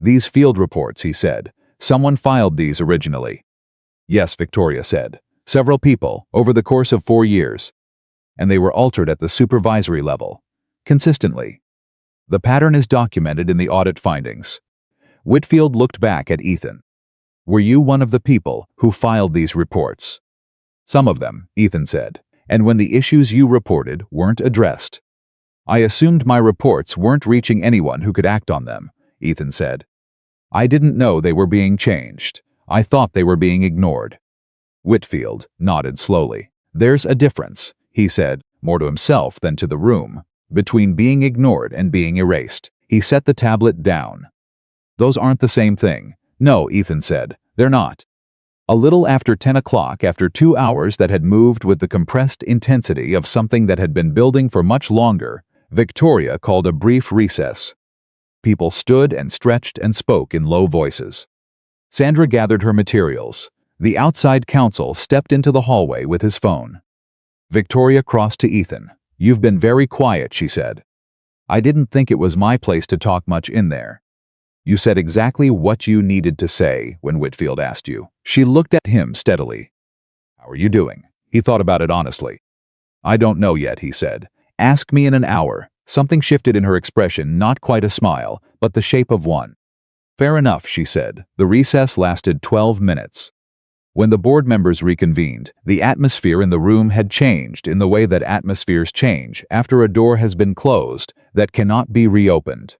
These field reports, he said. Someone filed these originally. Yes, Victoria said. Several people, over the course of 4 years. And they were altered at the supervisory level. Consistently. The pattern is documented in the audit findings. Whitfield looked back at Ethan. Were you one of the people who filed these reports? Some of them, Ethan said. And when the issues you reported weren't addressed. I assumed my reports weren't reaching anyone who could act on them, Ethan said. I didn't know they were being changed. I thought they were being ignored. Whitfield nodded slowly. There's a difference, he said, more to himself than to the room, between being ignored and being erased. He set the tablet down. Those aren't the same thing. No, Ethan said. They're not. A little after 10 o'clock, after 2 hours that had moved with the compressed intensity of something that had been building for much longer, Victoria called a brief recess. People stood and stretched and spoke in low voices. Sandra gathered her materials. The outside counsel stepped into the hallway with his phone. Victoria crossed to Ethan. "You've been very quiet," she said. "I didn't think it was my place to talk much in there." "You said exactly what you needed to say when Whitfield asked you." She looked at him steadily. "How are you doing?" He thought about it honestly. "I don't know yet," he said. "Ask me in an hour." Something shifted in her expression, not quite a smile, but the shape of one. "Fair enough," she said. The recess lasted 12 minutes. When the board members reconvened, the atmosphere in the room had changed in the way that atmospheres change after a door has been closed that cannot be reopened.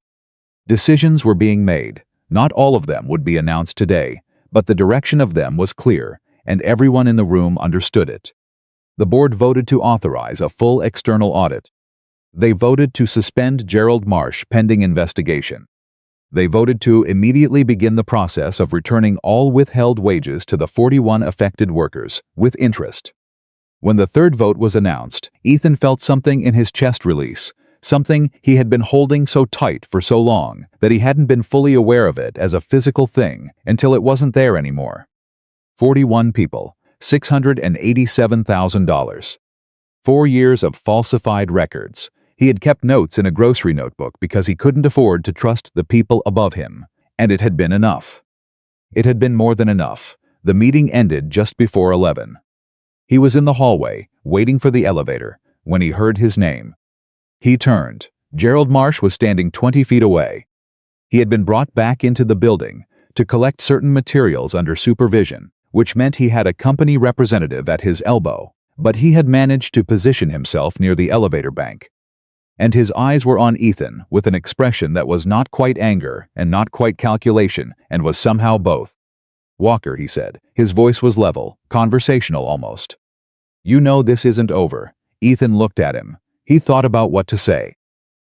Decisions were being made. Not all of them would be announced today, but the direction of them was clear, and everyone in the room understood it. The board voted to authorize a full external audit. They voted to suspend Gerald Marsh pending investigation. They voted to immediately begin the process of returning all withheld wages to the 41 affected workers, with interest. When the third vote was announced, Ethan felt something in his chest release, something he had been holding so tight for so long that he hadn't been fully aware of it as a physical thing until it wasn't there anymore. 41 people, $687,000. 4 years of falsified records. He had kept notes in a grocery notebook because he couldn't afford to trust the people above him, and it had been enough. It had been more than enough. The meeting ended just before 11. He was in the hallway, waiting for the elevator, when he heard his name. He turned. Gerald Marsh was standing 20 feet away. He had been brought back into the building to collect certain materials under supervision, which meant he had a company representative at his elbow, but he had managed to position himself near the elevator bank. And his eyes were on Ethan with an expression that was not quite anger and not quite calculation and was somehow both. "Walker," he said. His voice was level, conversational almost. "You know this isn't over." Ethan looked at him. He thought about what to say.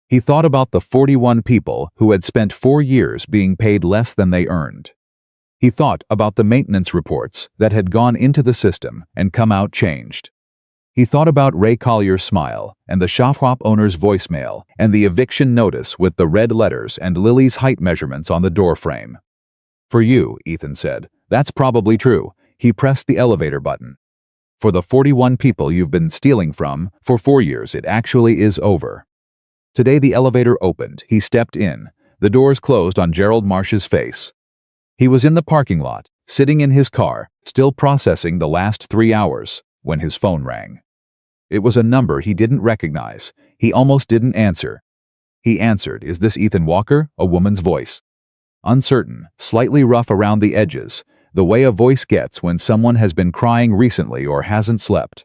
He thought about the 41 people who had spent 4 years being paid less than they earned. He thought about the maintenance reports that had gone into the system and come out changed. He thought about Ray Collier's smile, and the shop owner's voicemail, and the eviction notice with the red letters and Lily's height measurements on the doorframe. "For you," Ethan said. "That's probably true." He pressed the elevator button. "For the 41 people you've been stealing from for 4 years, it actually is over." Today the elevator opened. He stepped in. The doors closed on Gerald Marsh's face. He was in the parking lot, sitting in his car, still processing the last 3 hours, when his phone rang. It was a number he didn't recognize. He almost didn't answer. He answered. "Is this Ethan Walker?" A woman's voice. Uncertain, slightly rough around the edges, the way a voice gets when someone has been crying recently or hasn't slept.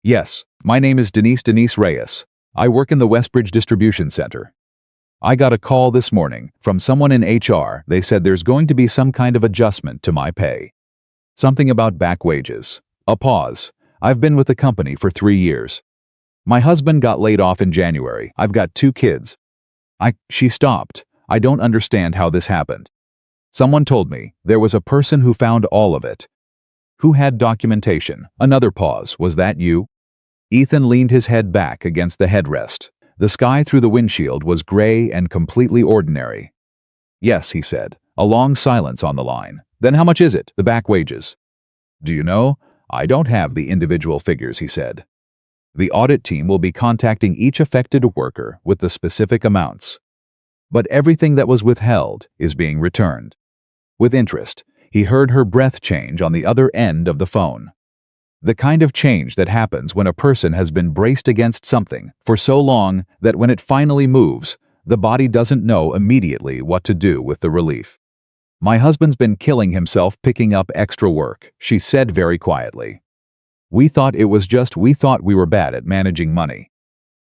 "Yes, my name is Denise Reyes. I work in the Westbridge Distribution Center. I got a call this morning from someone in HR. They said there's going to be some kind of adjustment to my pay. Something about back wages." A pause. "I've been with the company for 3 years. My husband got laid off in January. I've got 2 kids. She stopped. "I don't understand how this happened. Someone told me there was a person who found all of it. Who had documentation." Another pause. "Was that you?" Ethan leaned his head back against the headrest. The sky through the windshield was gray and completely ordinary. "Yes," he said. A long silence on the line. "Then how much is it, the back wages?" "Do you know? I don't have the individual figures," he said. "The audit team will be contacting each affected worker with the specific amounts. But everything that was withheld is being returned." With interest, he heard her breath change on the other end of the phone. The kind of change that happens when a person has been braced against something for so long that when it finally moves, the body doesn't know immediately what to do with the relief. "My husband's been killing himself picking up extra work," she said very quietly. We thought we were bad at managing money.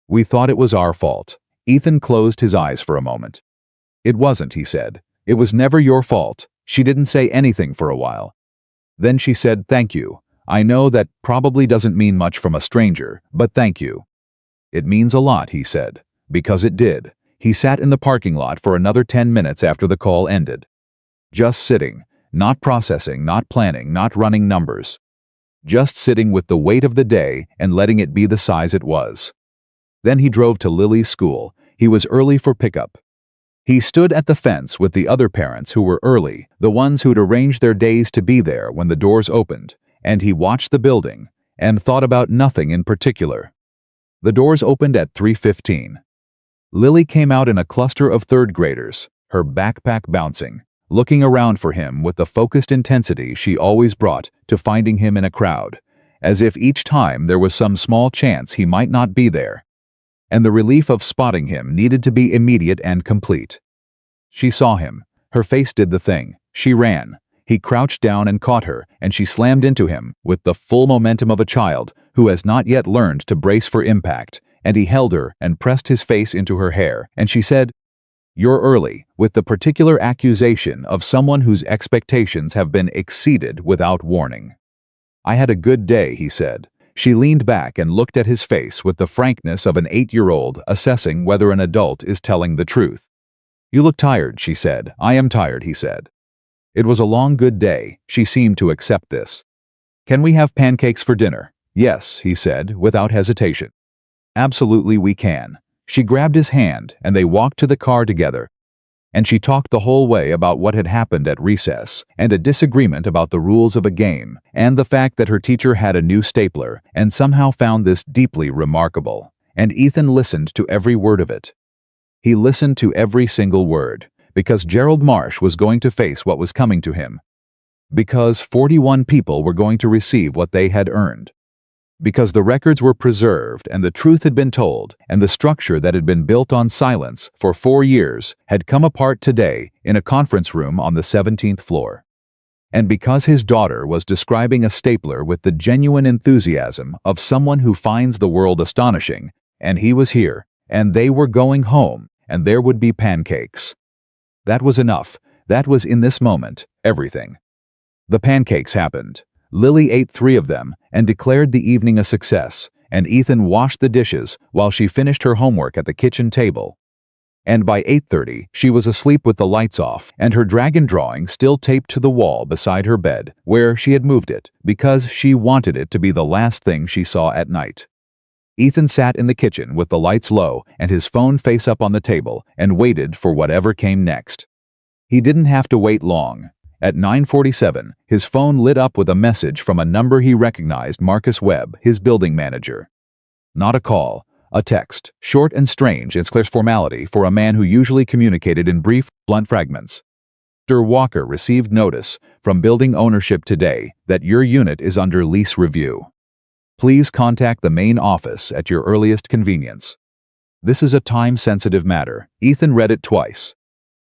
We thought it was our fault." Ethan closed his eyes for a moment. "It wasn't," he said. "It was never your fault." She didn't say anything for a while. Then she said, "Thank you. I know that probably doesn't mean much from a stranger, but thank you." "It means a lot," he said. Because it did. He sat in the parking lot for another 10 minutes after the call ended. Just sitting, Not processing, not planning, not running numbers. Just sitting with the weight of the day and letting it be the size it was. Then he drove to Lily's school. He was early for pickup. He stood at the fence with the other parents who were early, the ones who'd arranged their days to be there when the doors opened, and he watched the building and thought about nothing in particular. The doors opened at 3:15. Lily came out in a cluster of third graders, her backpack bouncing, looking around for him with the focused intensity she always brought to finding him in a crowd, as if each time there was some small chance he might not be there. And the relief of spotting him needed to be immediate and complete. She saw him. Her face did the thing. She ran. He crouched down and caught her, and she slammed into him with the full momentum of a child who has not yet learned to brace for impact, and he held her and pressed his face into her hair, and she said, "You're early," with the particular accusation of someone whose expectations have been exceeded without warning. "I had a good day," he said. She leaned back and looked at his face with the frankness of an 8-year-old assessing whether an adult is telling the truth. "You look tired," she said. "I am tired," he said. It was a long good day. She seemed to accept this. "Can we have pancakes for dinner?" "Yes," he said, without hesitation. "Absolutely we can." She grabbed his hand, and they walked to the car together. And she talked the whole way about what had happened at recess, and a disagreement about the rules of a game, and the fact that her teacher had a new stapler, and somehow found this deeply remarkable. And Ethan listened to every word of it. He listened to every single word, because Gerald Marsh was going to face what was coming to him. Because 41 people were going to receive what they had earned. Because the records were preserved and the truth had been told, and the structure that had been built on silence for 4 years had come apart today in a conference room on the 17th floor. And because his daughter was describing a stapler with the genuine enthusiasm of someone who finds the world astonishing, and he was here, and they were going home, and there would be pancakes. That was enough. That was, in this moment, everything. The pancakes happened. Lily ate 3 of them and declared the evening a success, and Ethan washed the dishes while she finished her homework at the kitchen table. And by 8:30, she was asleep with the lights off and her dragon drawing still taped to the wall beside her bed, where she had moved it, because she wanted it to be the last thing she saw at night. Ethan sat in the kitchen with the lights low and his phone face up on the table and waited for whatever came next. He didn't have to wait long. At 9:47, his phone lit up with a message from a number he recognized: Marcus Webb, his building manager. Not a call, a text, short and strange in its clear formality for a man who usually communicated in brief, blunt fragments. Mr. Walker received notice from building ownership today that your unit is under lease review. Please contact the main office at your earliest convenience. This is a time-sensitive matter. Ethan read it twice.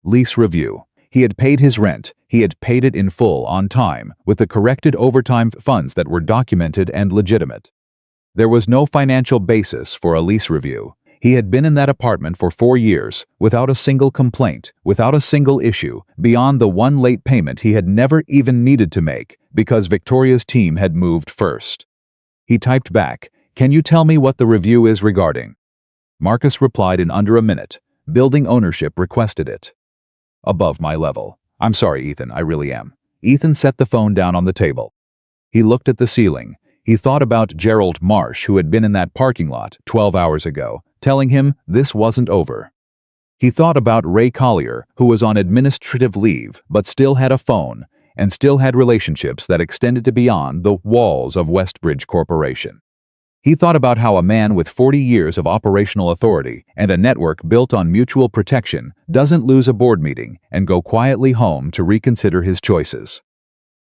Lease review. He had paid his rent. He had paid it in full, on time, with the corrected overtime funds that were documented and legitimate. There was no financial basis for a lease review. He had been in that apartment for 4 years, without a single complaint, without a single issue, beyond the one late payment he had never even needed to make, because Victoria's team had moved first. He typed back, "Can you tell me what the review is regarding?" Marcus replied in under a minute. Building ownership requested it. Above my level. I'm sorry, Ethan, I really am. Ethan set the phone down on the table. He looked at the ceiling. He thought about Gerald Marsh, who had been in that parking lot 12 hours ago, telling him this wasn't over. He thought about Ray Collier, who was on administrative leave but still had a phone and still had relationships that extended to beyond the walls of Westbridge Corporation. He thought about how a man with 40 years of operational authority and a network built on mutual protection doesn't lose a board meeting and go quietly home to reconsider his choices.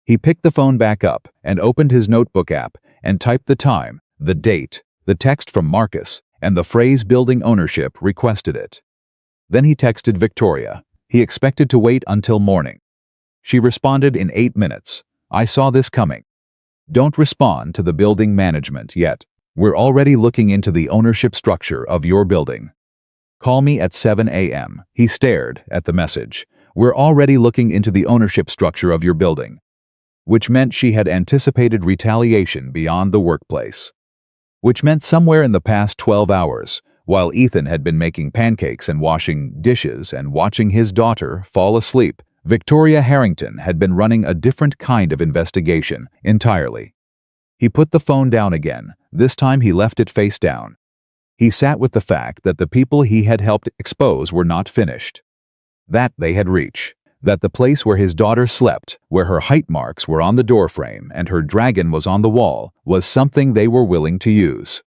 He picked the phone back up and opened his notebook app and typed the time, the date, the text from Marcus, and the phrase building ownership requested it. Then he texted Victoria. He expected to wait until morning. She responded in 8 minutes. I saw this coming. Don't respond to the building management yet. We're already looking into the ownership structure of your building. Call me at 7 a.m. He stared at the message. We're already looking into the ownership structure of your building. Which meant she had anticipated retaliation beyond the workplace. Which meant somewhere in the past 12 hours, while Ethan had been making pancakes and washing dishes and watching his daughter fall asleep, Victoria Harrington had been running a different kind of investigation entirely. He put the phone down again. This time he left it face down. He sat with the fact that the people he had helped expose were not finished. That they had reached. That the place where his daughter slept, where her height marks were on the doorframe and her dragon was on the wall, was something they were willing to use.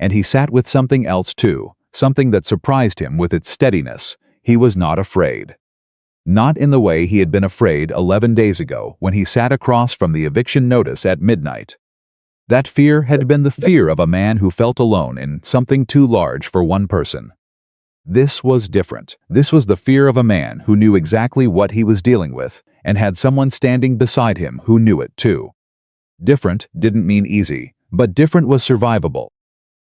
And he sat with something else too, something that surprised him with its steadiness. He was not afraid. Not in the way he had been afraid 11 days ago when he sat across from the eviction notice at midnight. That fear had been the fear of a man who felt alone in something too large for one person. This was different. This was the fear of a man who knew exactly what he was dealing with and had someone standing beside him who knew it too. Different didn't mean easy, but different was survivable.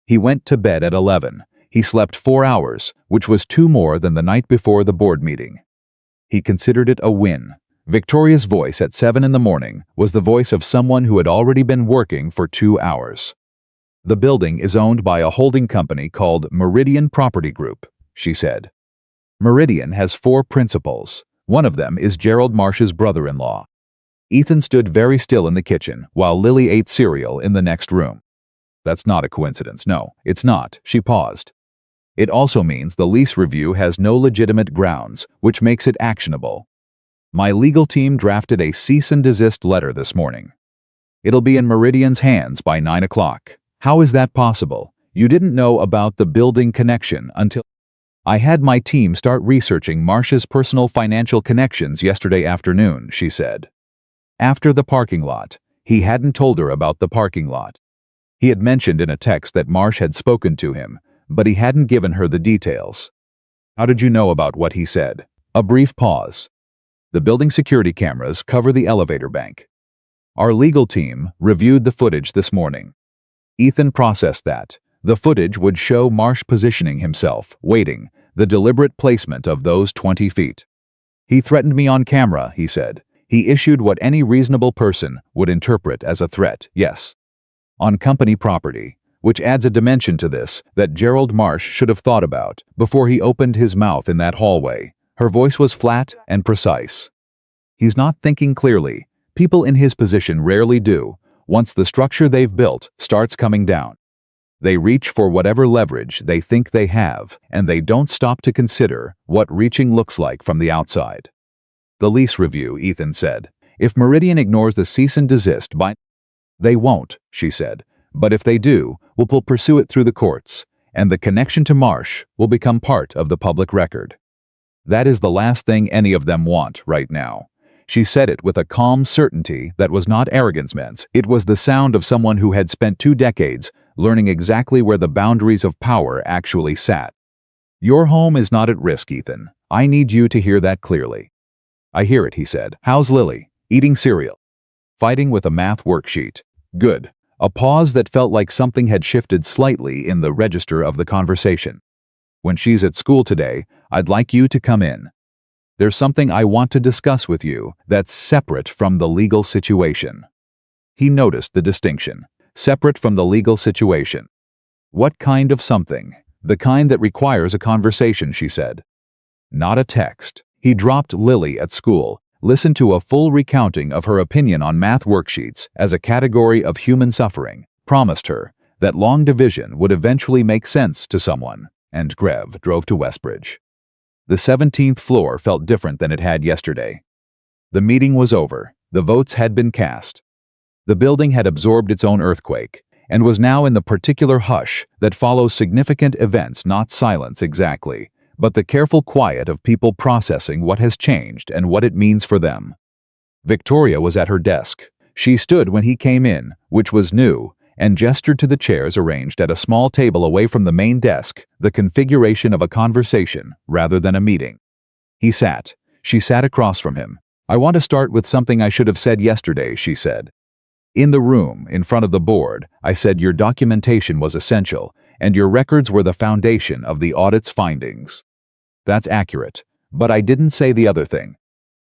He went to bed at 11. He slept 4 hours, which was 2 more than the night before the board meeting. He considered it a win. Victoria's voice at 7 in the morning was the voice of someone who had already been working for 2 hours. The building is owned by a holding company called Meridian Property Group, she said. Meridian has 4 principals. One of them is Gerald Marsh's brother-in-law. Ethan stood very still in the kitchen while Lily ate cereal in the next room. That's not a coincidence. No, it's not. She paused. It also means the lease review has no legitimate grounds, which makes it actionable. My legal team drafted a cease and desist letter this morning. It'll be in Meridian's hands by 9 o'clock. How is that possible? You didn't know about the building connection until... I had my team start researching Marsh's personal financial connections yesterday afternoon, she said. After the parking lot. He hadn't told her about the parking lot. He had mentioned in a text that Marsh had spoken to him, but he hadn't given her the details. How did you know about what he said? A brief pause. The building security cameras cover the elevator bank. Our legal team reviewed the footage this morning. Ethan processed that. The footage would show Marsh positioning himself, waiting, the deliberate placement of those 20 feet. He threatened me on camera, he said. He issued what any reasonable person would interpret as a threat, yes. On company property, which adds a dimension to this that Gerald Marsh should have thought about before he opened his mouth in that hallway. Her voice was flat and precise. He's not thinking clearly. People in his position rarely do, once the structure they've built starts coming down. They reach for whatever leverage they think they have, and they don't stop to consider what reaching looks like from the outside. The lease review, Ethan said. If Meridian ignores the cease and desist by... They won't, she said. But if they do, we'll pursue it through the courts, and the connection to Marsh will become part of the public record. That is the last thing any of them want right now. She said it with a calm certainty that was not arrogance meant. It was the sound of someone who had spent 2 decades learning exactly where the boundaries of power actually sat. Your home is not at risk, Ethan. I need you to hear that clearly. I hear it, he said. How's Lily? Eating cereal. Fighting with a math worksheet. Good. A pause that felt like something had shifted slightly in the register of the conversation. When she's at school today, I'd like you to come in. There's something I want to discuss with you that's separate from the legal situation. He noticed the distinction. Separate from the legal situation. What kind of something? The kind that requires a conversation, she said. Not a text. He dropped Lily at school, listened to a full recounting of her opinion on math worksheets as a category of human suffering, promised her that long division would eventually make sense to someone, and Grev drove to Westbridge. The 17th floor felt different than it had yesterday. The meeting was over. The votes had been cast. The building had absorbed its own earthquake, and was now in the particular hush that follows significant events, not silence exactly, but the careful quiet of people processing what has changed and what it means for them. Victoria was at her desk. She stood when he came in, which was new, and gestured to the chairs arranged at a small table away from the main desk, the configuration of a conversation rather than a meeting. He sat. She sat across from him. I want to start with something I should have said yesterday, she said. In the room, in front of the board, I said your documentation was essential, and your records were the foundation of the audit's findings. That's accurate, but I didn't say the other thing.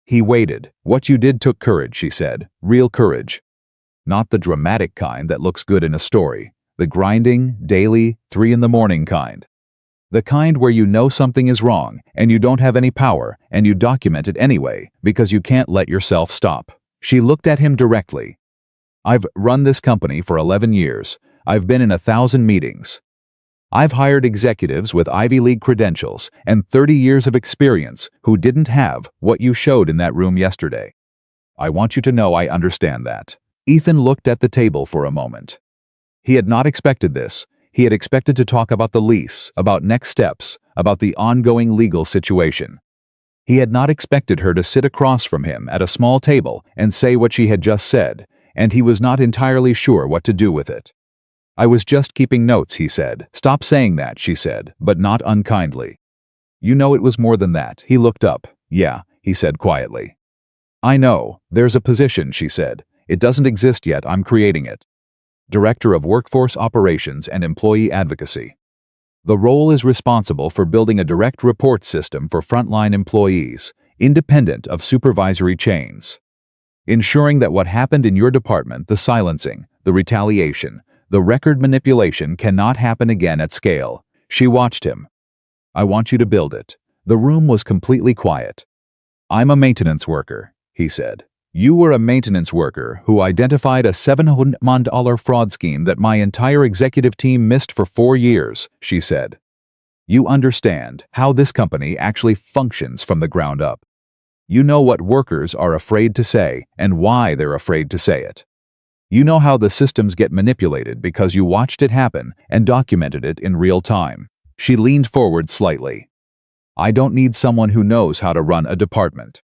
He waited. What you did took courage, she said. Real courage. Not the dramatic kind that looks good in a story. The grinding, daily, 3 in the morning kind. The kind where you know something is wrong, and you don't have any power, and you document it anyway, because you can't let yourself stop. She looked at him directly. I've run this company for 11 years. I've been in 1,000 meetings. I've hired executives with Ivy League credentials and 30 years of experience who didn't have what you showed in that room yesterday. I want you to know I understand that. Ethan looked at the table for a moment. He had not expected this. He had expected to talk about the lease, about next steps, about the ongoing legal situation. He had not expected her to sit across from him at a small table and say what she had just said, and he was not entirely sure what to do with it. I was just keeping notes, he said. Stop saying that, she said, but not unkindly. You know it was more than that. He looked up. Yeah, he said quietly. I know. There's a position, she said. It doesn't exist yet. I'm creating it. Director of Workforce Operations and Employee Advocacy. The role is responsible for building a direct report system for frontline employees, independent of supervisory chains. Ensuring that what happened in your department, the silencing, the retaliation, the record manipulation cannot happen again at scale. She watched him. I want you to build it. The room was completely quiet. I'm a maintenance worker, he said. You were a maintenance worker who identified a $700 million fraud scheme that my entire executive team missed for 4 years, she said. You understand how this company actually functions from the ground up. You know what workers are afraid to say and why they're afraid to say it. You know how the systems get manipulated because you watched it happen and documented it in real time. She leaned forward slightly. I don't need someone who knows how to run a department.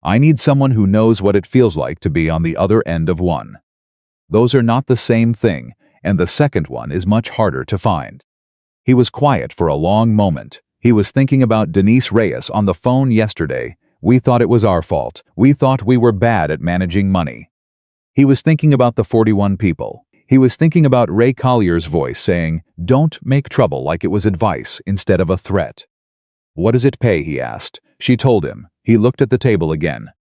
I need someone who knows what it feels like to be on the other end of one. Those are not the same thing, and the second one is much harder to find. He was quiet for a long moment. He was thinking about Denise Reyes on the phone yesterday. We thought it was our fault. We thought we were bad at managing money. He was thinking about the 41 people. He was thinking about Ray Collier's voice saying, "Don't make trouble," like it was advice instead of a threat. What does it pay? He asked. She told him. He looked at the table again.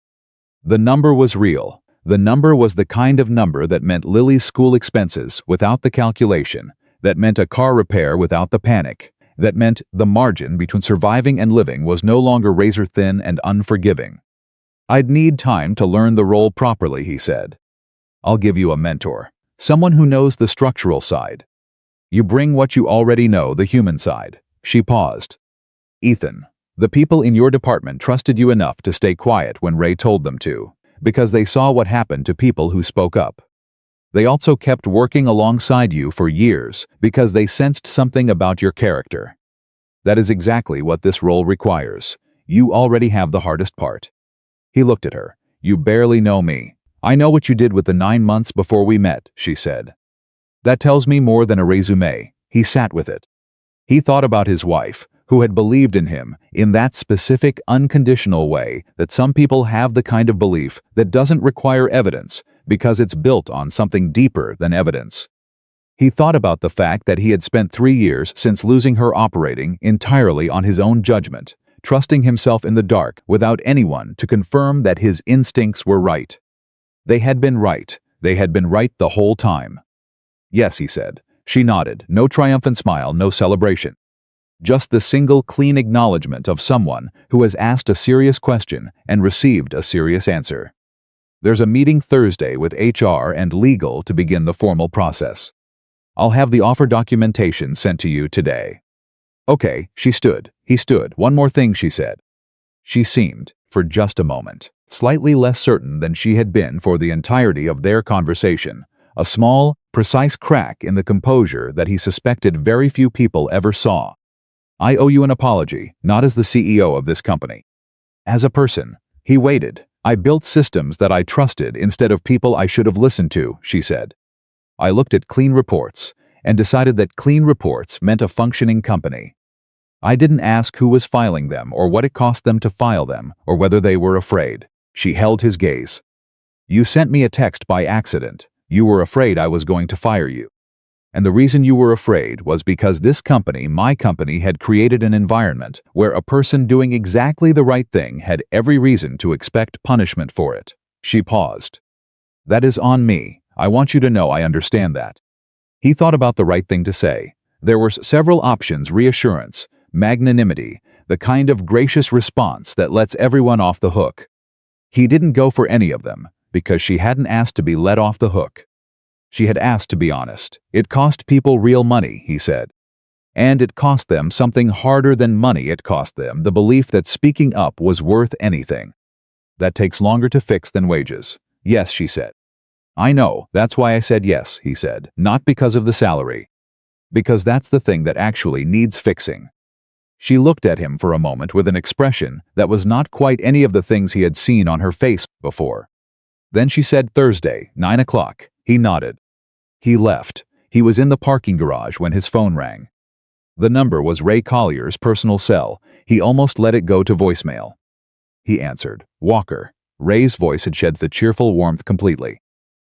The number was real. The number was the kind of number that meant Lily's school expenses without the calculation, that meant a car repair without the panic, that meant the margin between surviving and living was no longer razor-thin and unforgiving. I'd need time to learn the role properly, he said. I'll give you a mentor, someone who knows the structural side. You bring what you already know, the human side. She paused. Ethan, the people in your department trusted you enough to stay quiet when Ray told them to, because they saw what happened to people who spoke up. They also kept working alongside you for years because they sensed something about your character. That is exactly what this role requires. You already have the hardest part. He looked at her. You barely know me. I know what you did with the 9 months before we met, she said. That tells me more than a resume. He sat with it. He thought about his wife, who had believed in him in that specific, unconditional way that some people have, the kind of belief that doesn't require evidence because it's built on something deeper than evidence. He thought about the fact that he had spent 3 years since losing her operating entirely on his own judgment, trusting himself in the dark without anyone to confirm that his instincts were right. They had been right. They had been right the whole time. Yes, he said. She nodded. No triumphant smile, no celebration. Just the single clean acknowledgement of someone who has asked a serious question and received a serious answer. There's a meeting Thursday with HR and legal to begin the formal process. I'll have the offer documentation sent to you today. Okay, she stood. He stood. One more thing, she said. She seemed, for just a moment, slightly less certain than she had been for the entirety of their conversation, a small, precise crack in the composure that he suspected very few people ever saw. I owe you an apology, not as the CEO of this company. As a person. He waited. I built systems that I trusted instead of people I should have listened to, she said. I looked at clean reports and decided that clean reports meant a functioning company. I didn't ask who was filing them or what it cost them to file them or whether they were afraid. She held his gaze. You sent me a text by accident. You were afraid I was going to fire you. And the reason you were afraid was because this company, my company, had created an environment where a person doing exactly the right thing had every reason to expect punishment for it. She paused. That is on me. I want you to know I understand that. He thought about the right thing to say. There were several options: reassurance, magnanimity, the kind of gracious response that lets everyone off the hook. He didn't go for any of them, because she hadn't asked to be let off the hook. She had asked to be honest. It cost people real money, he said. And it cost them something harder than money. It cost them the belief that speaking up was worth anything. That takes longer to fix than wages. Yes, she said. I know, that's why I said yes, he said, not because of the salary. Because that's the thing that actually needs fixing. She looked at him for a moment with an expression that was not quite any of the things he had seen on her face before. Then she said Thursday, 9 o'clock. He nodded. He left. He was in the parking garage when his phone rang. The number was Ray Collier's personal cell. He almost let it go to voicemail. He answered. Walker. Ray's voice had shed the cheerful warmth completely.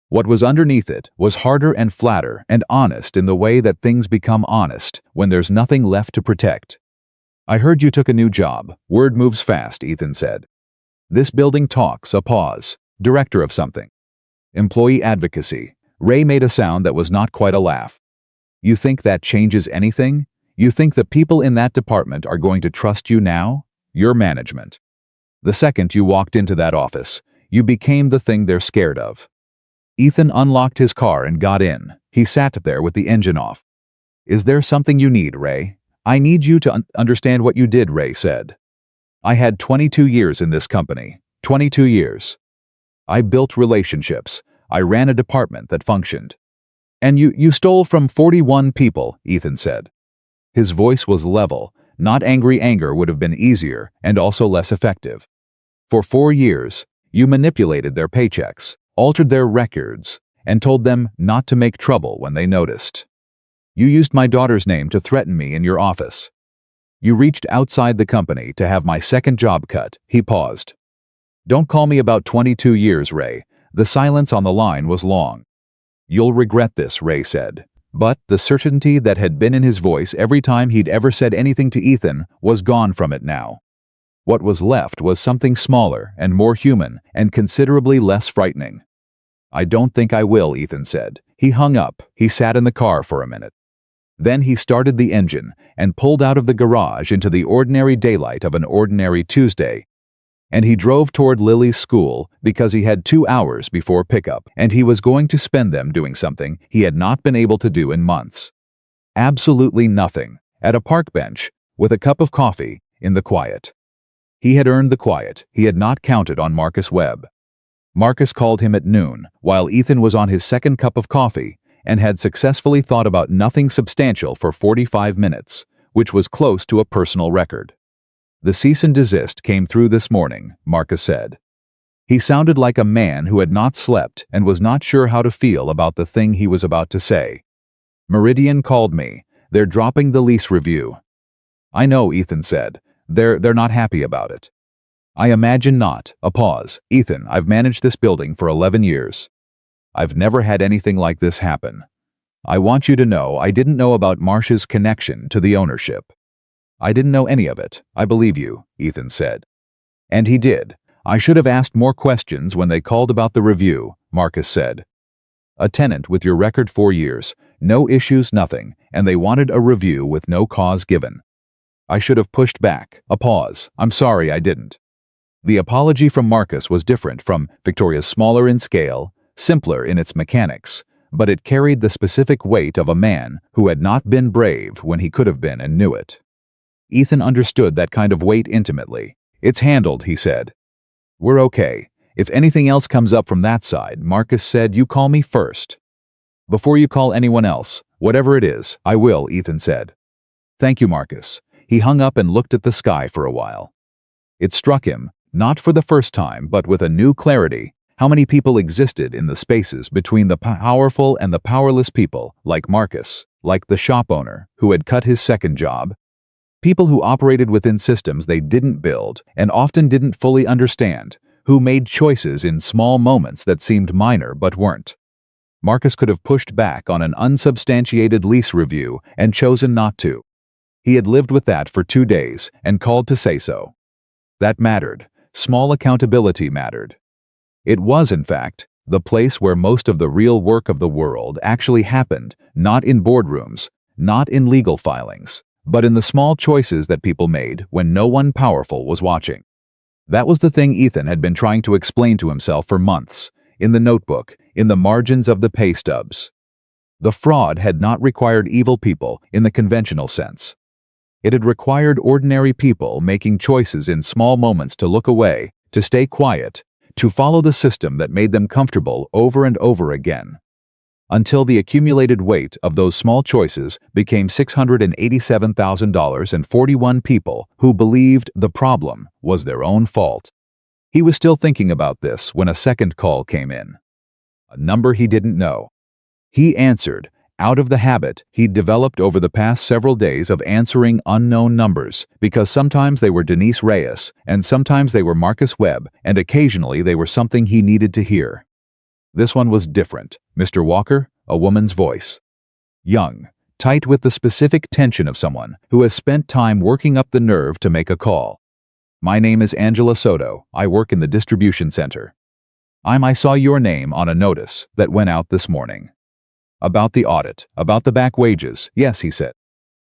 What was underneath it was harder and flatter and honest in the way that things become honest when there's nothing left to protect. I heard you took a new job. Word moves fast, Ethan said. This building talks, a pause. Director of something. Employee advocacy. Ray made a sound that was not quite a laugh. You think that changes anything? You think the people in that department are going to trust you now? Your management. The second you walked into that office, you became the thing they're scared of. Ethan unlocked his car and got in. He sat there with the engine off. Is there something you need, Ray? I need you to understand what you did, Ray said. I had 22 years in this company. 22 years. I built relationships. I ran a department that functioned. And you stole from 41 people, Ethan said. His voice was level. Not angry. Anger would have been easier and also less effective. For 4 years, you manipulated their paychecks, altered their records, and told them not to make trouble when they noticed. You used my daughter's name to threaten me in your office. You reached outside the company to have my second job cut. He paused. Don't call me about 22 years, Ray. The silence on the line was long. You'll regret this, Ray said. But the certainty that had been in his voice every time he'd ever said anything to Ethan was gone from it now. What was left was something smaller and more human and considerably less frightening. I don't think I will, Ethan said. He hung up. He sat in the car for a minute. Then he started the engine and pulled out of the garage into the ordinary daylight of an ordinary Tuesday. And he drove toward Lily's school because he had 2 hours before pickup, and he was going to spend them doing something he had not been able to do in months. Absolutely nothing. At a park bench, with a cup of coffee, in the quiet. He had earned the quiet. He had not counted on Marcus Webb. Marcus called him at noon, while Ethan was on his second cup of coffee, and had successfully thought about nothing substantial for 45 minutes, which was close to a personal record. The cease and desist came through this morning, Marcus said. He sounded like a man who had not slept and was not sure how to feel about the thing he was about to say. Meridian called me. They're dropping the lease review. I know, Ethan said. They're not happy about it. I imagine not. A pause. Ethan, I've managed this building for 11 years. I've never had anything like this happen. I want you to know I didn't know about Marsh's connection to the ownership. I didn't know any of it. I believe you, Ethan said. And he did. I should have asked more questions when they called about the review, Marcus said. A tenant with your record 4 years, no issues, nothing, and they wanted a review with no cause given. I should have pushed back. A pause. I'm sorry I didn't. The apology from Marcus was different from Victoria's, smaller in scale, simpler in its mechanics, but it carried the specific weight of a man who had not been brave when he could have been and knew it. Ethan understood that kind of weight intimately. It's handled, he said. We're okay. If anything else comes up from that side, Marcus said, you call me first. Before you call anyone else, whatever it is, I will, Ethan said. Thank you, Marcus. He hung up and looked at the sky for a while. It struck him, not for the first time, but with a new clarity, how many people existed in the spaces between the powerful and the powerless people, like Marcus, like the shop owner who had cut his second job. People who operated within systems they didn't build and often didn't fully understand, who made choices in small moments that seemed minor but weren't. Marcus could have pushed back on an unsubstantiated lease review and chosen not to. He had lived with that for 2 days and called to say so. That mattered. Small accountability mattered. It was, in fact, the place where most of the real work of the world actually happened, not in boardrooms, not in legal filings, but in the small choices that people made when no one powerful was watching. That was the thing Ethan had been trying to explain to himself for months, in the notebook, in the margins of the pay stubs. The fraud had not required evil people in the conventional sense. It had required ordinary people making choices in small moments to look away, to stay quiet, to follow the system that made them comfortable over and over again. Until the accumulated weight of those small choices became $687,000 and 41 people who believed the problem was their own fault. He was still thinking about this when a second call came in. A number he didn't know. He answered, out of the habit he'd developed over the past several days of answering unknown numbers, because sometimes they were Denise Reyes, and sometimes they were Marcus Webb, and occasionally they were something he needed to hear. This one was different. Mr. Walker, a woman's voice. Young, tight with the specific tension of someone who has spent time working up the nerve to make a call. My name is Angela Soto. I work in the distribution center. I saw your name on a notice that went out this morning. About the audit, about the back wages. Yes, he said.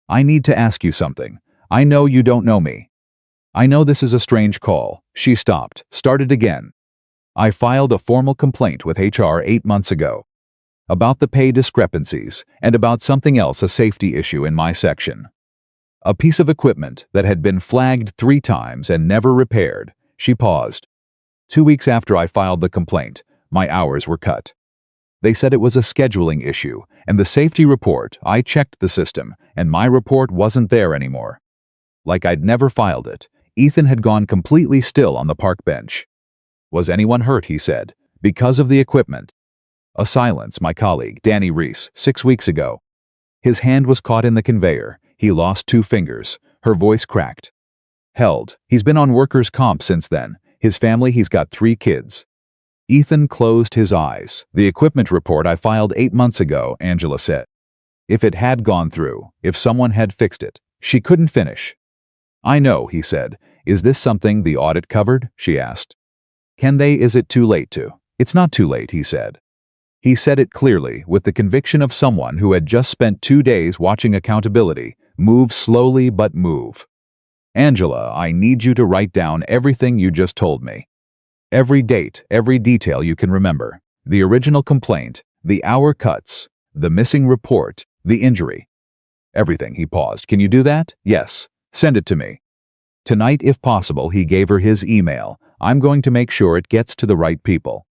I need to ask you something. I know you don't know me. I know this is a strange call. She stopped, started again. I filed a formal complaint with HR 8 months ago. About the pay discrepancies, and about something else, a safety issue in my section. A piece of equipment that had been flagged 3 times and never repaired. She paused. 2 weeks after I filed the complaint, my hours were cut. They said it was a scheduling issue, and the safety report, I checked the system, and my report wasn't there anymore. Like I'd never filed it, Ethan had gone completely still on the park bench. Was anyone hurt, he said, because of the equipment? A silence, my colleague, Danny Reese, 6 weeks ago. His hand was caught in the conveyor. He lost 2 fingers. Her voice cracked. Held. He's been on workers' comp since then. His family, he's got 3 kids. Ethan closed his eyes. The equipment report I filed 8 months ago, Angela said. If it had gone through, if someone had fixed it, she couldn't finish. I know, he said. Is this something the audit covered? She asked. Is it too late to? It's not too late, he said. He said it clearly, with the conviction of someone who had just spent 2 days watching accountability move slowly but move. Angela, I need you to write down everything you just told me. Every date, every detail you can remember. The original complaint, the hour cuts, the missing report, the injury. Everything, he paused. Can you do that? Yes. Send it to me. Tonight, if possible, he gave her his email. I'm going to make sure it gets to the right people.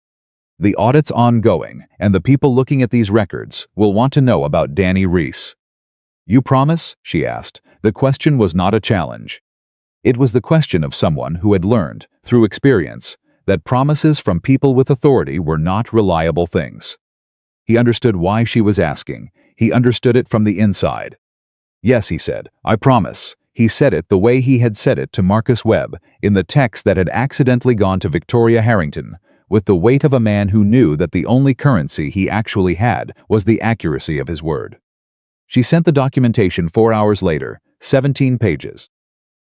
The audit's ongoing, and the people looking at these records will want to know about Danny Reese. You promise? She asked. The question was not a challenge. It was the question of someone who had learned, through experience, that promises from people with authority were not reliable things. He understood why she was asking. He understood it from the inside. Yes, he said, I promise. He said it the way he had said it to Marcus Webb, in the text that had accidentally gone to Victoria Harrington, with the weight of a man who knew that the only currency he actually had was the accuracy of his word. She sent the documentation 4 hours later, 17 pages.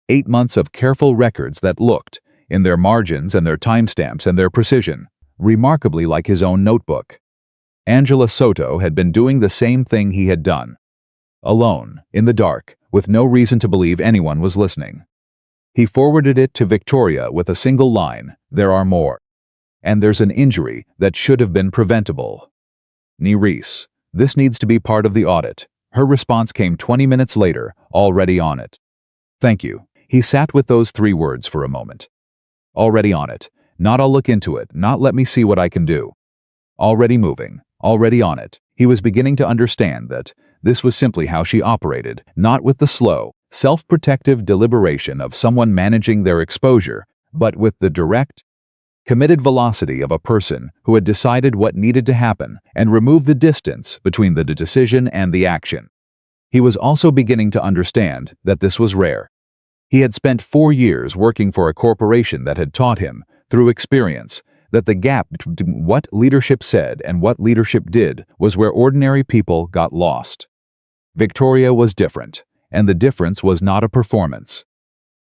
8 months of careful records that looked, in their margins and their timestamps and their precision, remarkably like his own notebook. Angela Soto had been doing the same thing he had done. Alone, in the dark, with no reason to believe anyone was listening. He forwarded it to Victoria with a single line, there are more. And there's an injury that should have been preventable. Reese, this needs to be part of the audit. Her response came 20 minutes later, already on it. Thank you. He sat with those 3 words for a moment. Already on it. Not I'll look into it, not let me see what I can do. Already moving, already on it. He was beginning to understand that this was simply how she operated, not with the slow, self-protective deliberation of someone managing their exposure, but with the direct, committed velocity of a person who had decided what needed to happen and removed the distance between the decision and the action. He was also beginning to understand that this was rare. He had spent 4 years working for a corporation that had taught him, through experience, that the gap between what leadership said and what leadership did was where ordinary people got lost. Victoria was different, and the difference was not a performance.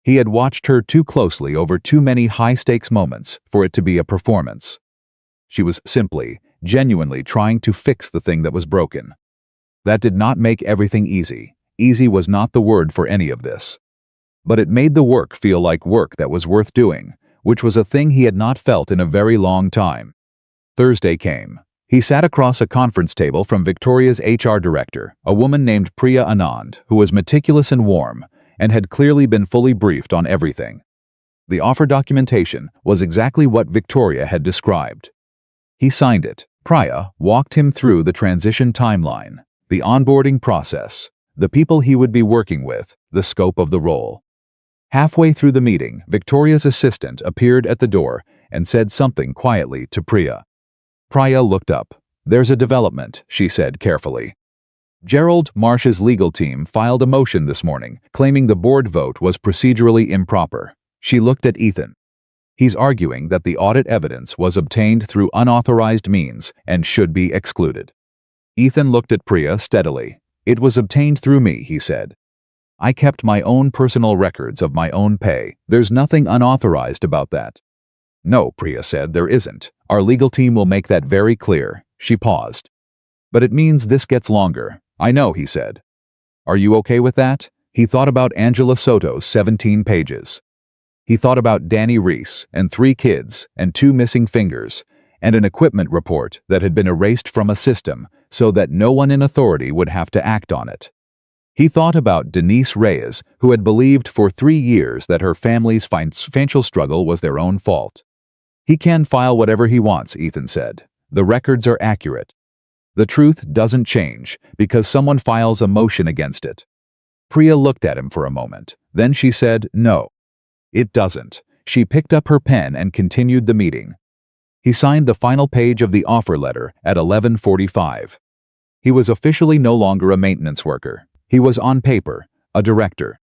He had watched her too closely over too many high-stakes moments for it to be a performance. She was simply, genuinely trying to fix the thing that was broken. That did not make everything easy, Easy was not the word for any of this. But it made the work feel like work that was worth doing, which was a thing he had not felt in a very long time. Thursday came. He sat across a conference table from Victoria's HR director, a woman named Priya Anand, who was meticulous and warm, and had clearly been fully briefed on everything. The offer documentation was exactly what Victoria had described. He signed it. Priya walked him through the transition timeline, the onboarding process, the people he would be working with, the scope of the role. Halfway through the meeting, Victoria's assistant appeared at the door and said something quietly to Priya. Priya looked up. "There's a development," she said carefully. Gerald Marsh's legal team filed a motion this morning, claiming the board vote was procedurally improper. She looked at Ethan. "He's arguing that the audit evidence was obtained through unauthorized means and should be excluded." Ethan looked at Priya steadily. "It was obtained through me," he said. "I kept my own personal records of my own pay. There's nothing unauthorized about that." "No," Priya said, "there isn't. Our legal team will make that very clear." She paused. "But it means this gets longer." "I know," he said. "Are you okay with that?" He thought about Angela Soto's 17 pages. He thought about Danny Reese and 3 kids and 2 missing fingers and an equipment report that had been erased from a system so that no one in authority would have to act on it. He thought about Denise Reyes, who had believed for 3 years that her family's financial struggle was their own fault. "He can file whatever he wants," Ethan said. "The records are accurate. The truth doesn't change because someone files a motion against it." Priya looked at him for a moment. Then she said, "No, it doesn't." She picked up her pen and continued the meeting. He signed the final page of the offer letter at 11:45. He was officially no longer a maintenance worker. He was on paper, a director.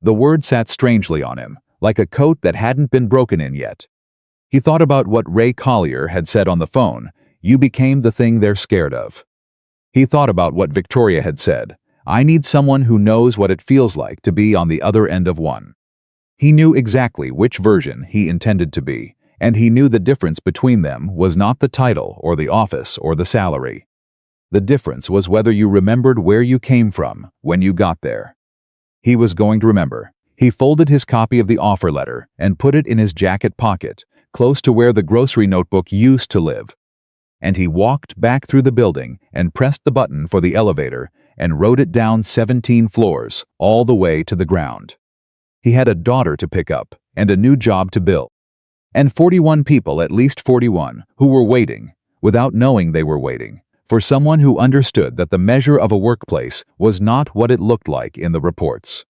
The word sat strangely on him, like a coat that hadn't been broken in yet. He thought about what Ray Collier had said on the phone, "You became the thing they're scared of." He thought about what Victoria had said, "I need someone who knows what it feels like to be on the other end of one." He knew exactly which version he intended to be, and he knew the difference between them was not the title or the office or the salary. The difference was whether you remembered where you came from when you got there. He was going to remember. He folded his copy of the offer letter and put it in his jacket pocket, close to where the grocery notebook used to live. And he walked back through the building and pressed the button for the elevator and rode it down 17 floors, all the way to the ground. He had a daughter to pick up and a new job to build. And 41 people, at least 41, who were waiting, without knowing they were waiting, for someone who understood that the measure of a workplace was not what it looked like in the reports.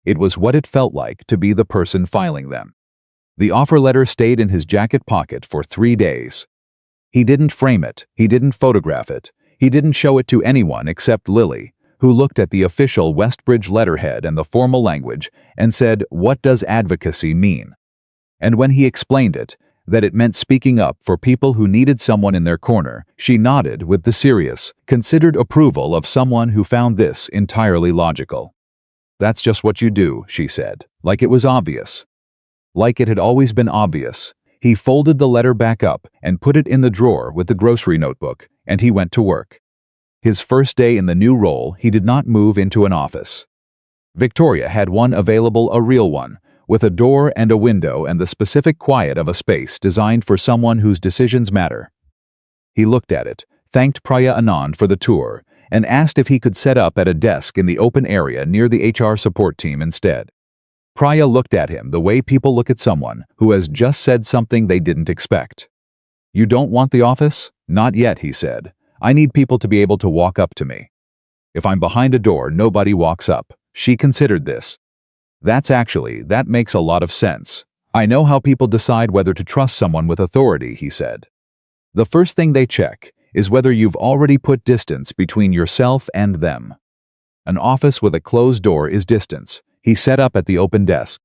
It was what it felt like to be the person filing them. The offer letter stayed in his jacket pocket for 3 days. He didn't frame it, he didn't photograph it, he didn't show it to anyone except Lily, who looked at the official Westbridge letterhead and the formal language and said, "What does advocacy mean?" And when he explained it, that it meant speaking up for people who needed someone in their corner, she nodded with the serious, considered approval of someone who found this entirely logical. "That's just what you do," she said, like it was obvious. Like it had always been obvious. He folded the letter back up and put it in the drawer with the grocery notebook, and he went to work. His first day in the new role, he did not move into an office. Victoria had one available, a real one, with a door and a window and the specific quiet of a space designed for someone whose decisions matter. He looked at it, thanked Priya Anand for the tour, and asked if he could set up at a desk in the open area near the HR support team instead. Priya looked at him the way people look at someone who has just said something they didn't expect. "You don't want the office?" "Not yet," he said. "I need people to be able to walk up to me. If I'm behind a door, nobody walks up." She considered this. That makes a lot of sense. I know how people decide whether to trust someone with authority," he said. "The first thing they check is whether you've already put distance between yourself and them. An office with a closed door is distance." He sat up at the open desk.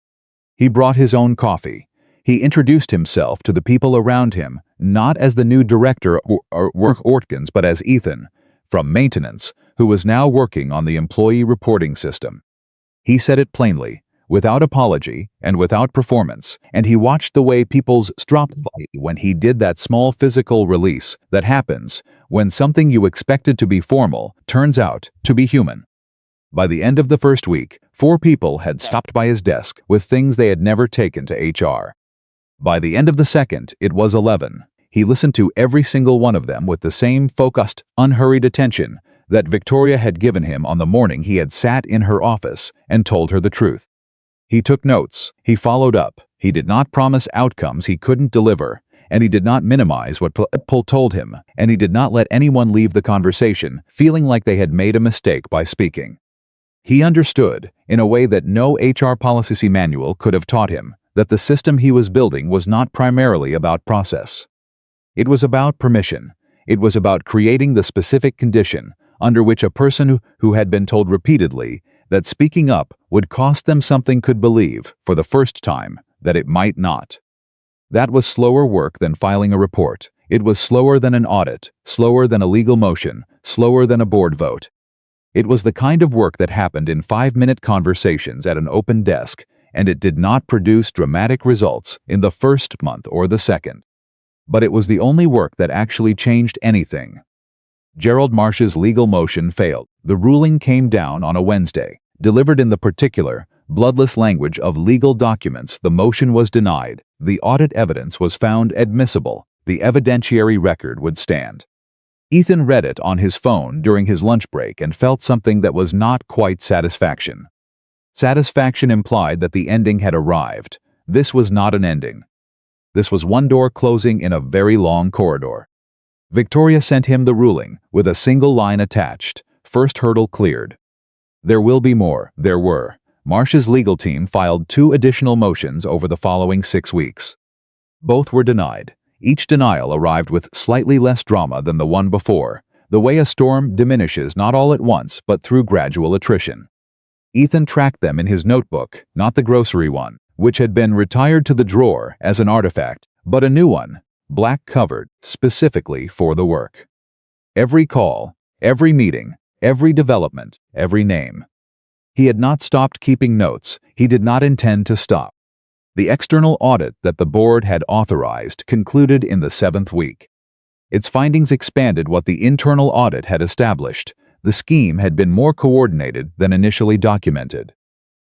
He brought his own coffee. He introduced himself to the people around him, not as the new director or Ortkins, but as Ethan, from maintenance, who was now working on the employee reporting system. He said it plainly, without apology and without performance, and he watched the way people's dropped slightly when he did that small physical release that happens when something you expected to be formal turns out to be human. By the end of the first week, 4 people had stopped by his desk with things they had never taken to HR. By the end of the second, it was 11. He listened to every single one of them with the same focused, unhurried attention that Victoria had given him on the morning he had sat in her office and told her the truth. He took notes, he followed up, he did not promise outcomes he couldn't deliver, and he did not minimize what people told him, and he did not let anyone leave the conversation feeling like they had made a mistake by speaking. He understood, in a way that no HR policy manual could have taught him, that the system he was building was not primarily about process. It was about permission. It was about creating the specific condition under which a person who had been told repeatedly that speaking up would cost them something could believe, for the first time, that it might not. That was slower work than filing a report. It was slower than an audit, slower than a legal motion, slower than a board vote. It was the kind of work that happened in 5-minute conversations at an open desk, and it did not produce dramatic results in the first month or the second. But it was the only work that actually changed anything. Gerald Marsh's legal motion failed. The ruling came down on a Wednesday. Delivered in the particular, bloodless language of legal documents, the motion was denied. The audit evidence was found admissible. The evidentiary record would stand. Ethan read it on his phone during his lunch break and felt something that was not quite satisfaction. Satisfaction implied that the ending had arrived. This was not an ending. This was one door closing in a very long corridor. Victoria sent him the ruling, with a single line attached. First hurdle cleared. There will be more. There were. Marsh's legal team filed 2 additional motions over the following 6 weeks. Both were denied. Each denial arrived with slightly less drama than the one before, the way a storm diminishes not all at once but through gradual attrition. Ethan tracked them in his notebook, not the grocery one, which had been retired to the drawer as an artifact, but a new one, black-covered, specifically for the work. Every call, every meeting, every development, every name. He had not stopped keeping notes. He did not intend to stop. The external audit that the board had authorized concluded in the 7th week. Its findings expanded what the internal audit had established. The scheme had been more coordinated than initially documented.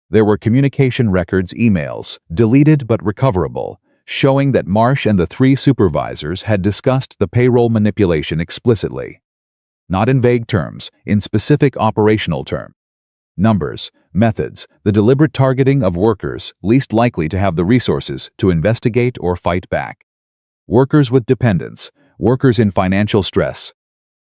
There were communication records, emails, deleted but recoverable, showing that Marsh and the 3 supervisors had discussed the payroll manipulation explicitly. Not in vague terms, in specific operational terms. Numbers, methods, the deliberate targeting of workers least likely to have the resources to investigate or fight back. Workers with dependents, workers in financial stress.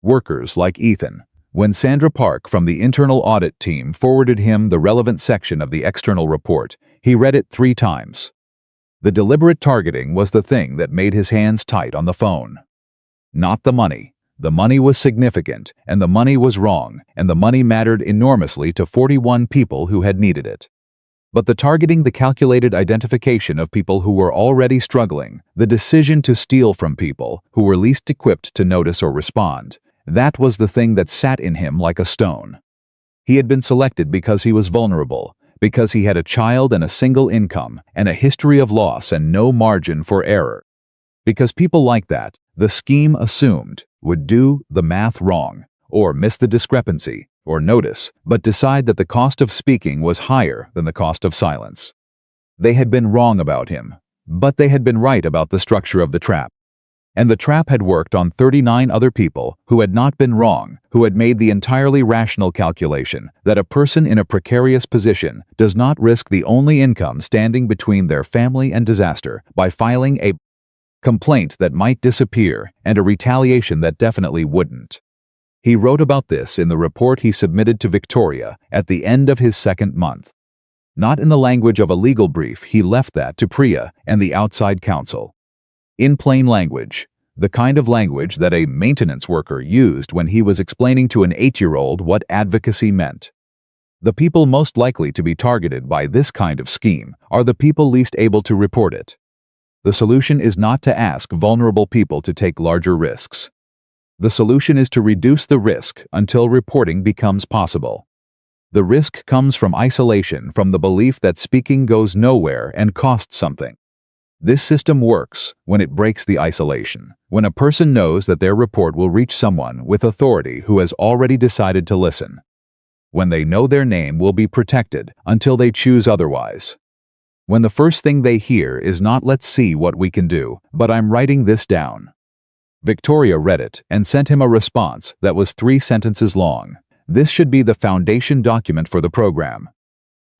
Workers like Ethan. When Sandra Park from the internal audit team forwarded him the relevant section of the external report, he read it 3 times. The deliberate targeting was the thing that made his hands tight on the phone. Not the money. The money was significant, and the money was wrong, and the money mattered enormously to 41 people who had needed it. But the targeting, the calculated identification of people who were already struggling, the decision to steal from people who were least equipped to notice or respond, that was the thing that sat in him like a stone. He had been selected because he was vulnerable, because he had a child and a single income, and a history of loss and no margin for error. Because people like that, the scheme assumed, would do the math wrong, or miss the discrepancy, or notice, but decide that the cost of speaking was higher than the cost of silence. They had been wrong about him, but they had been right about the structure of the trap. And the trap had worked on 39 other people who had not been wrong, who had made the entirely rational calculation that a person in a precarious position does not risk the only income standing between their family and disaster by filing a complaint that might disappear and a retaliation that definitely wouldn't. He wrote about this in the report he submitted to Victoria at the end of his 2nd month. Not in the language of a legal brief, he left that to Priya and the outside counsel. In plain language, the kind of language that a maintenance worker used when he was explaining to an 8-year-old what advocacy meant. The people most likely to be targeted by this kind of scheme are the people least able to report it. The solution is not to ask vulnerable people to take larger risks. The solution is to reduce the risk until reporting becomes possible. The risk comes from isolation, from the belief that speaking goes nowhere and costs something. This system works when it breaks the isolation, when a person knows that their report will reach someone with authority who has already decided to listen. when they know their name will be protected until they choose otherwise. When the first thing they hear is not "let's see what we can do," but "I'm writing this down." Victoria read it and sent him a response that was 3 sentences long. "This should be the foundation document for the program.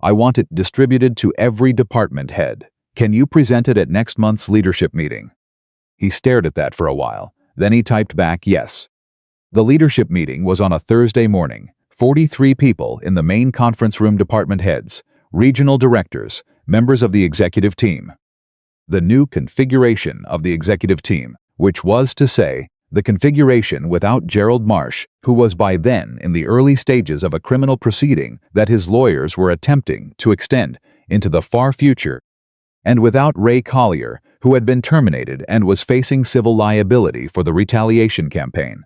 I want it distributed to every department head. Can you present it at next month's leadership meeting?" He stared at that for a while. Then he typed back yes. The leadership meeting was on a Thursday morning. 43 people in the main conference room: department heads, regional directors, members of the executive team. The new configuration of the executive team, which was to say, the configuration without Gerald Marsh, who was by then in the early stages of a criminal proceeding that his lawyers were attempting to extend into the far future, and without Ray Collier, who had been terminated and was facing civil liability for the retaliation campaign.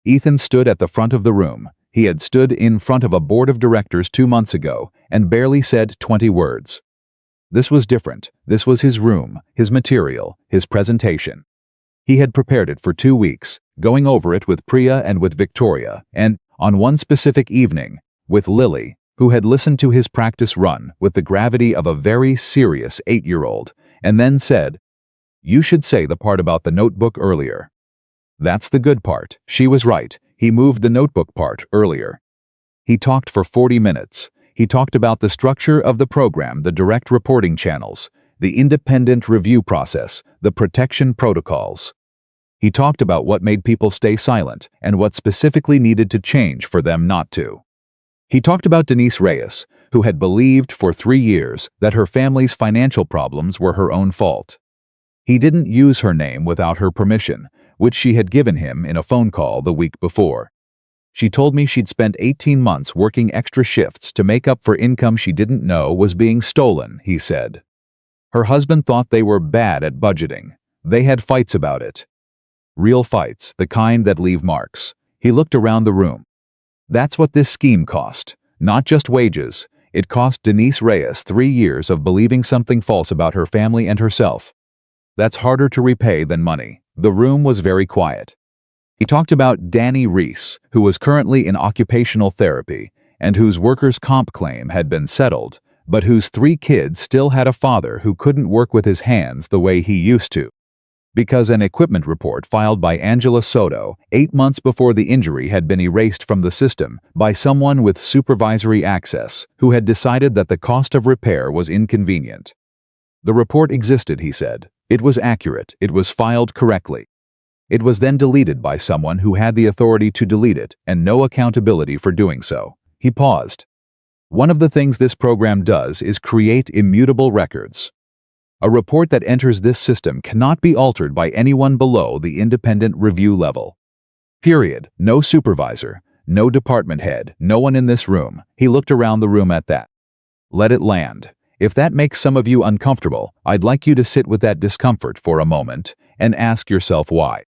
Ethan stood at the front of the room. He had stood in front of a board of directors 2 months ago and barely said 20 words. This was different. This was his room, his material, his presentation. He had prepared it for 2 weeks, going over it with Priya and with Victoria, and, on one specific evening, with Lily, who had listened to his practice run with the gravity of a very serious 8-year-old, and then said, "You should say the part about the notebook earlier." That's the good part. She was right. He moved the notebook part earlier. He talked for 40 minutes. He talked about the structure of the program, the direct reporting channels, the independent review process, the protection protocols. He talked about what made people stay silent and what specifically needed to change for them not to. He talked about Denise Reyes, who had believed for 3 years that her family's financial problems were her own fault. He didn't use her name without her permission, which she had given him in a phone call the week before. "She told me she'd spent 18 months working extra shifts to make up for income she didn't know was being stolen," he said. Her husband thought they were bad at budgeting. They had fights about it. Real fights, the kind that leave marks. He looked around the room. That's what this scheme cost. Not just wages. It cost Denise Reyes 3 years of believing something false about her family and herself. That's harder to repay than money. The room was very quiet. He talked about Danny Reese, who was currently in occupational therapy and whose workers' comp claim had been settled, but whose 3 kids still had a father who couldn't work with his hands the way he used to. Because an equipment report filed by Angela Soto 8 months before the injury had been erased from the system by someone with supervisory access who had decided that the cost of repair was inconvenient. The report existed, he said. It was accurate. It was filed correctly. It was then deleted by someone who had the authority to delete it and no accountability for doing so. He paused. One of the things this program does is create immutable records. A report that enters this system cannot be altered by anyone below the independent review level. Period. No supervisor, no department head, no one in this room. He looked around the room at that. Let it land. If that makes some of you uncomfortable, I'd like you to sit with that discomfort for a moment and ask yourself why.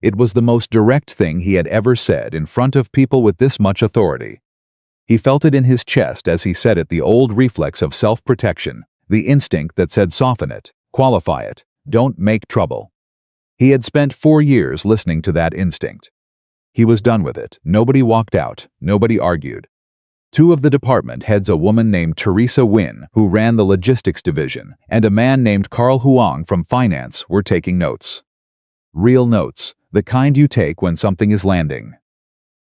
It was the most direct thing he had ever said in front of people with this much authority. He felt it in his chest as he said it, the old reflex of self-protection, the instinct that said soften it, qualify it, don't make trouble. He had spent 4 years listening to that instinct. He was done with it. Nobody walked out. Nobody argued. 2 of the department heads, a woman named Teresa Nguyen, who ran the logistics division, and a man named Carl Huang from finance, were taking notes. Real notes, the kind you take when something is landing.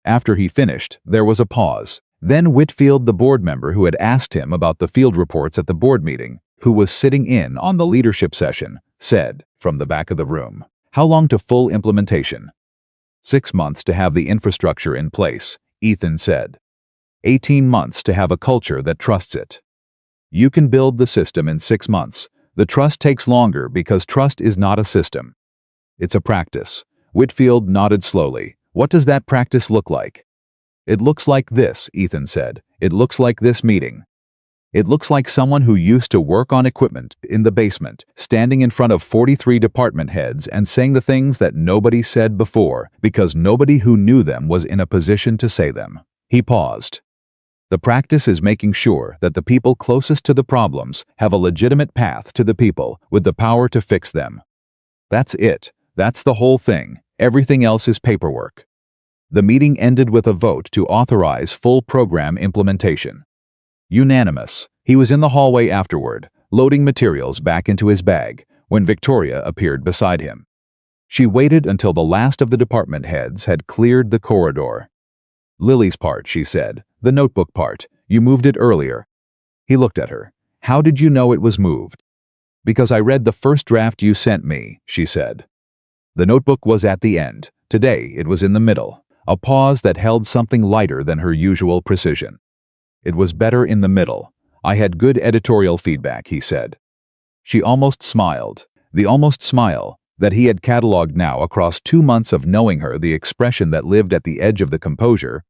After he finished, there was a pause. Then Whitfield, the board member who had asked him about the field reports at the board meeting, who was sitting in on the leadership session, said, from the back of the room, "How long to full implementation?" 6 months to have the infrastructure in place, Ethan said. 18 months to have a culture that trusts it. You can build the system in 6 months. The trust takes longer because trust is not a system. It's a practice. Whitfield nodded slowly. What does that practice look like? It looks like this, Ethan said. It looks like this meeting. It looks like someone who used to work on equipment in the basement, standing in front of 43 department heads and saying the things that nobody said before because nobody who knew them was in a position to say them. He paused. The practice is making sure that the people closest to the problems have a legitimate path to the people with the power to fix them. That's it. That's the whole thing. Everything else is paperwork. The meeting ended with a vote to authorize full program implementation. Unanimous. He was in the hallway afterward, loading materials back into his bag, when Victoria appeared beside him. She waited until the last of the department heads had cleared the corridor. "Lily's part," she said. "The notebook part. You moved it earlier." He looked at her. "How did you know it was moved?" "Because I read the first draft you sent me," she said. The notebook was at the end. Today it was in the middle, a pause that held something lighter than her usual precision. "It was better in the middle. I had good editorial feedback," he said. She almost smiled. The almost smile that he had cataloged now across 2 months of knowing her, the expression that lived at the edge of the composure,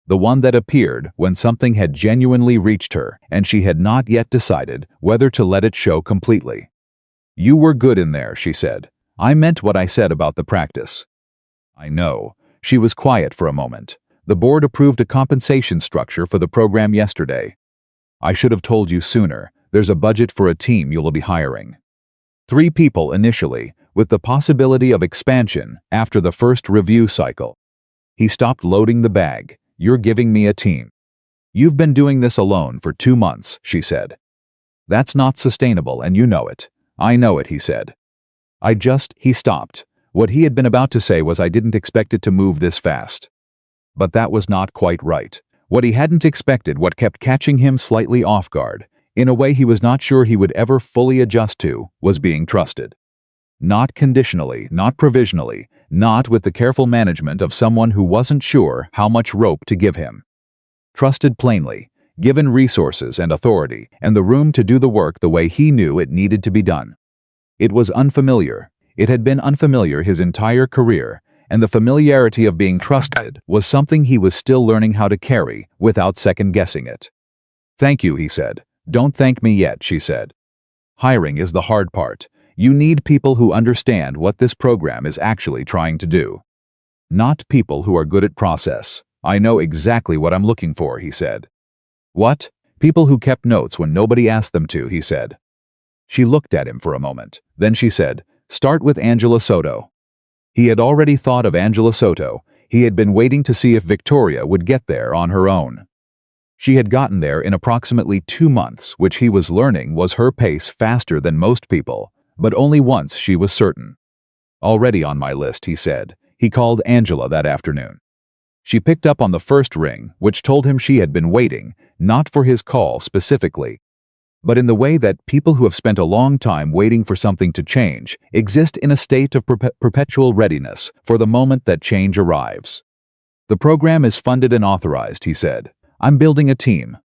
the one that appeared when something had genuinely reached her and she had not yet decided whether to let it show completely. "You were good in there," she said. "I meant what I said about the practice." "I know." She was quiet for a moment. "The board approved a compensation structure for the program yesterday." "I should have told you sooner. There's a budget for a team you'll be hiring. 3 people initially, with the possibility of expansion after the first review cycle." He stopped loading the bag. "You're giving me a team." "You've been doing this alone for 2 months," she said. "That's not sustainable, and you know it." "I know it," he said. He stopped. What he had been about to say was, "I didn't expect it to move this fast." But that was not quite right. What he hadn't expected, what kept catching him slightly off guard, in a way he was not sure he would ever fully adjust to, was being trusted. Not conditionally, not provisionally, not with the careful management of someone who wasn't sure how much rope to give him. Trusted plainly, given resources and authority, and the room to do the work the way he knew it needed to be done. It was unfamiliar. It had been unfamiliar his entire career, and the familiarity of being trusted was something he was still learning how to carry without second-guessing it. "Thank you," he said. "Don't thank me yet," she said. "Hiring is the hard part. You need people who understand what this program is actually trying to do. Not people who are good at process." "I know exactly what I'm looking for," he said. "What?" "People who kept notes when nobody asked them to," he said. She looked at him for a moment. Then she said, "Start with Angela Soto." He had already thought of Angela Soto. He had been waiting to see if Victoria would get there on her own. She had gotten there in approximately 2 months, which he was learning was her pace faster than most people, but only once she was certain. "Already on my list," he said. He called Angela that afternoon. She picked up on the first ring, which told him she had been waiting, not for his call specifically, but in the way that people who have spent a long time waiting for something to change exist in a state of perpetual readiness for the moment that change arrives. "The program is funded and authorized," he said. "I'm building a team.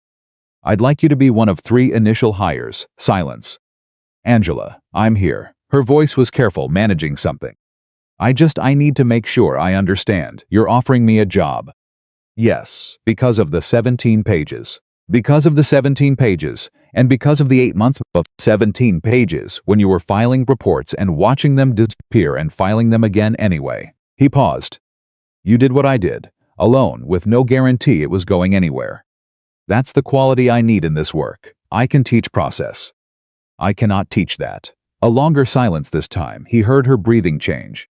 I'd like you to be one of 3 initial hires." Silence. "Angela, I'm here." Her voice was careful, managing something. I need to make sure I understand. You're offering me a job." "Yes, because of the 17 pages. Because of the 17 pages, and because of the 8 months of 17 pages when you were filing reports and watching them disappear and filing them again anyway." He paused. "You did what I did, alone, with no guarantee it was going anywhere. That's the quality I need in this work. I can teach process." "I cannot teach that." A longer silence this time. He heard her breathing change.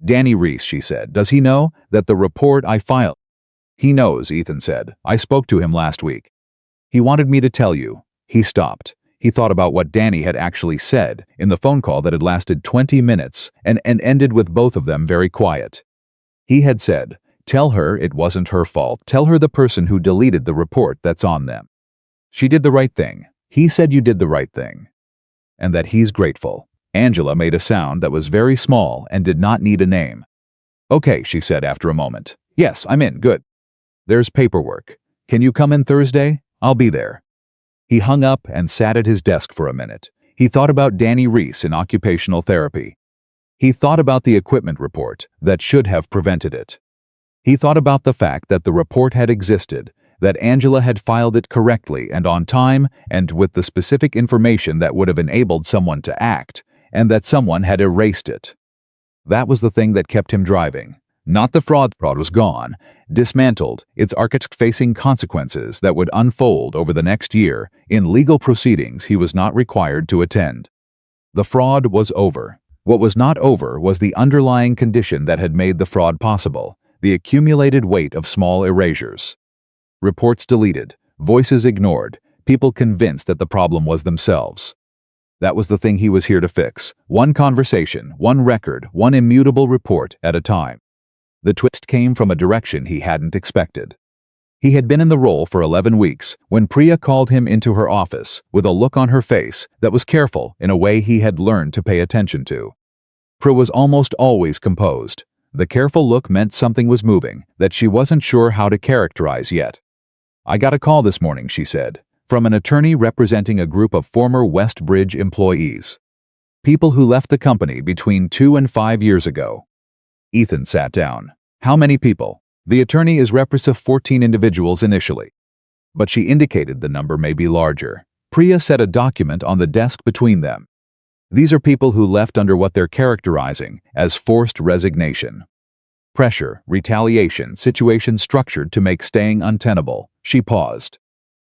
"Danny Reese," she said. "Does he know that the report I filed?" "He knows," Ethan said. "I spoke to him last week. He wanted me to tell you." He stopped. He thought about what Danny had actually said in the phone call that had lasted 20 minutes and ended with both of them very quiet. He had said, "Tell her it wasn't her fault. Tell her the person who deleted the report that's on them. She did the right thing. He said you did the right thing. And that he's grateful." Angela made a sound that was very small and did not need a name. "Okay," she said after a moment. "Yes, I'm in. Good. There's paperwork. Can you come in Thursday? I'll be there." He hung up and sat at his desk for a minute. He thought about Danny Reese in occupational therapy. He thought about the equipment report that should have prevented it. He thought about the fact that the report had existed, that Angela had filed it correctly and on time and with the specific information that would have enabled someone to act, and that someone had erased it. That was the thing that kept him driving. Not the fraud. Fraud was gone, dismantled, its architect-facing consequences that would unfold over the next year in legal proceedings he was not required to attend. The fraud was over. What was not over was the underlying condition that had made the fraud possible, the accumulated weight of small erasures. Reports deleted, voices ignored, people convinced that the problem was themselves. That was the thing he was here to fix. One conversation, one record, one immutable report at a time. The twist came from a direction he hadn't expected. He had been in the role for 11 weeks when Priya called him into her office with a look on her face that was careful in a way he had learned to pay attention to. Priya was almost always composed. The careful look meant something was moving that she wasn't sure how to characterize yet. "I got a call this morning," she said, from an attorney representing a group of former Westbridge employees. People who left the company between 2 and 5 years ago. Ethan sat down. "How many people?" The attorney is repressive 14 individuals initially. But she indicated the number may be larger. Priya set a document on the desk between them. These are people who left under what they're characterizing as forced resignation. Pressure, retaliation, situation structured to make staying untenable. She paused.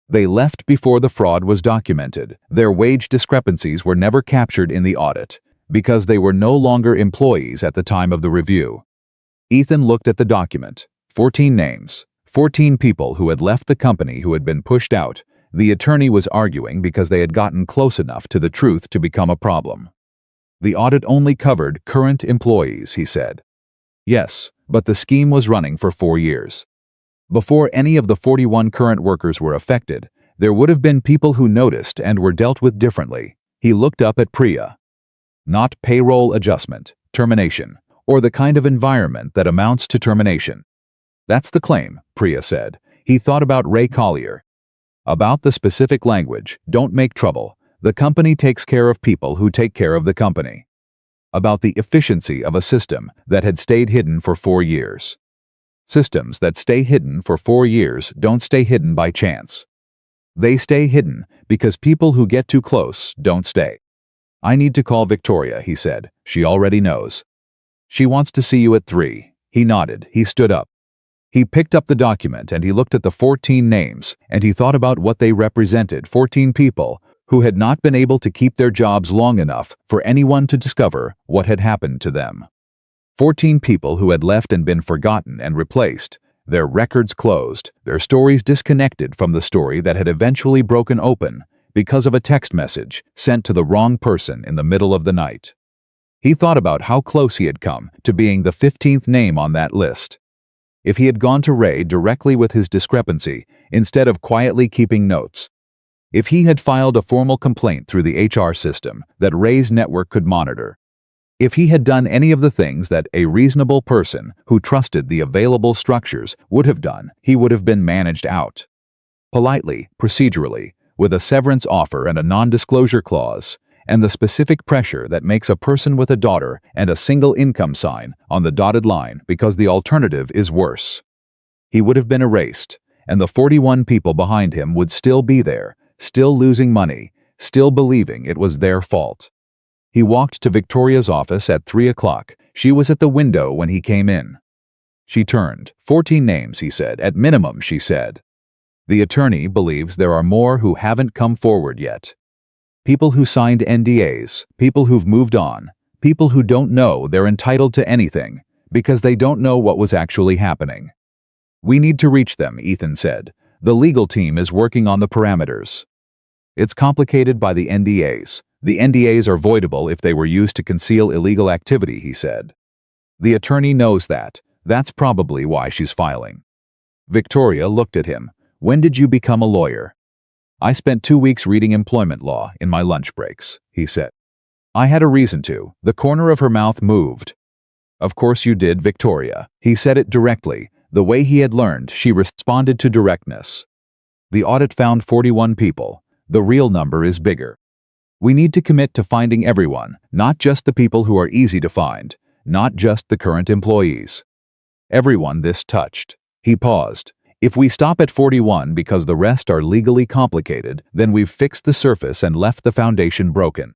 They left before the fraud was documented. Their wage discrepancies were never captured in the audit because they were no longer employees at the time of the review. Ethan looked at the document. 14 names. 14 people who had left the company who had been pushed out. The attorney was arguing because they had gotten close enough to the truth to become a problem. The audit only covered current employees, he said. Yes, but the scheme was running for 4 years. Before any of the 41 current workers were affected, there would have been people who noticed and were dealt with differently. He looked up at Priya. Not payroll adjustment, termination, or the kind of environment that amounts to termination. That's the claim, Priya said. He thought about Ray Collier. About the specific language, don't make trouble. The company takes care of people who take care of the company. About the efficiency of a system that had stayed hidden for 4 years. Systems that stay hidden for 4 years don't stay hidden by chance. They stay hidden because people who get too close don't stay. "I need to call Victoria," he said. "She already knows." "She wants to see you at 3. He nodded. He stood up. He picked up the document and he looked at the 14 names and he thought about what they represented. 14 people who had not been able to keep their jobs long enough for anyone to discover what had happened to them. 14 people who had left and been forgotten and replaced, their records closed, their stories disconnected from the story that had eventually broken open because of a text message sent to the wrong person in the middle of the night. He thought about how close he had come to being the 15th name on that list. If he had gone to Ray directly with his discrepancy instead of quietly keeping notes. If he had filed a formal complaint through the HR system that Ray's network could monitor. If he had done any of the things that a reasonable person who trusted the available structures would have done, he would have been managed out. Politely, procedurally, with a severance offer and a non-disclosure clause, and the specific pressure that makes a person with a daughter and a single income sign on the dotted line because the alternative is worse. He would have been erased, and the 41 people behind him would still be there, still losing money, still believing it was their fault. He walked to Victoria's office at 3 o'clock. She was at the window when he came in. She turned. 14 names, he said. At minimum, she said. The attorney believes there are more who haven't come forward yet. People who signed NDAs, people who've moved on, people who don't know they're entitled to anything because they don't know what was actually happening. "We need to reach them," Ethan said. "The legal team is working on the parameters. It's complicated by the NDAs. The NDAs are voidable if they were used to conceal illegal activity," he said. The attorney knows that. That's probably why she's filing. Victoria looked at him. "When did you become a lawyer?" "I spent 2 weeks reading employment law in my lunch breaks," he said. "I had a reason to." The corner of her mouth moved. "Of course you did, Victoria." He said it directly. The way he had learned, she responded to directness. "The audit found 41 people. The real number is bigger. We need to commit to finding everyone, not just the people who are easy to find, not just the current employees. Everyone this touched." He paused. "If we stop at 41 because the rest are legally complicated, then we've fixed the surface and left the foundation broken."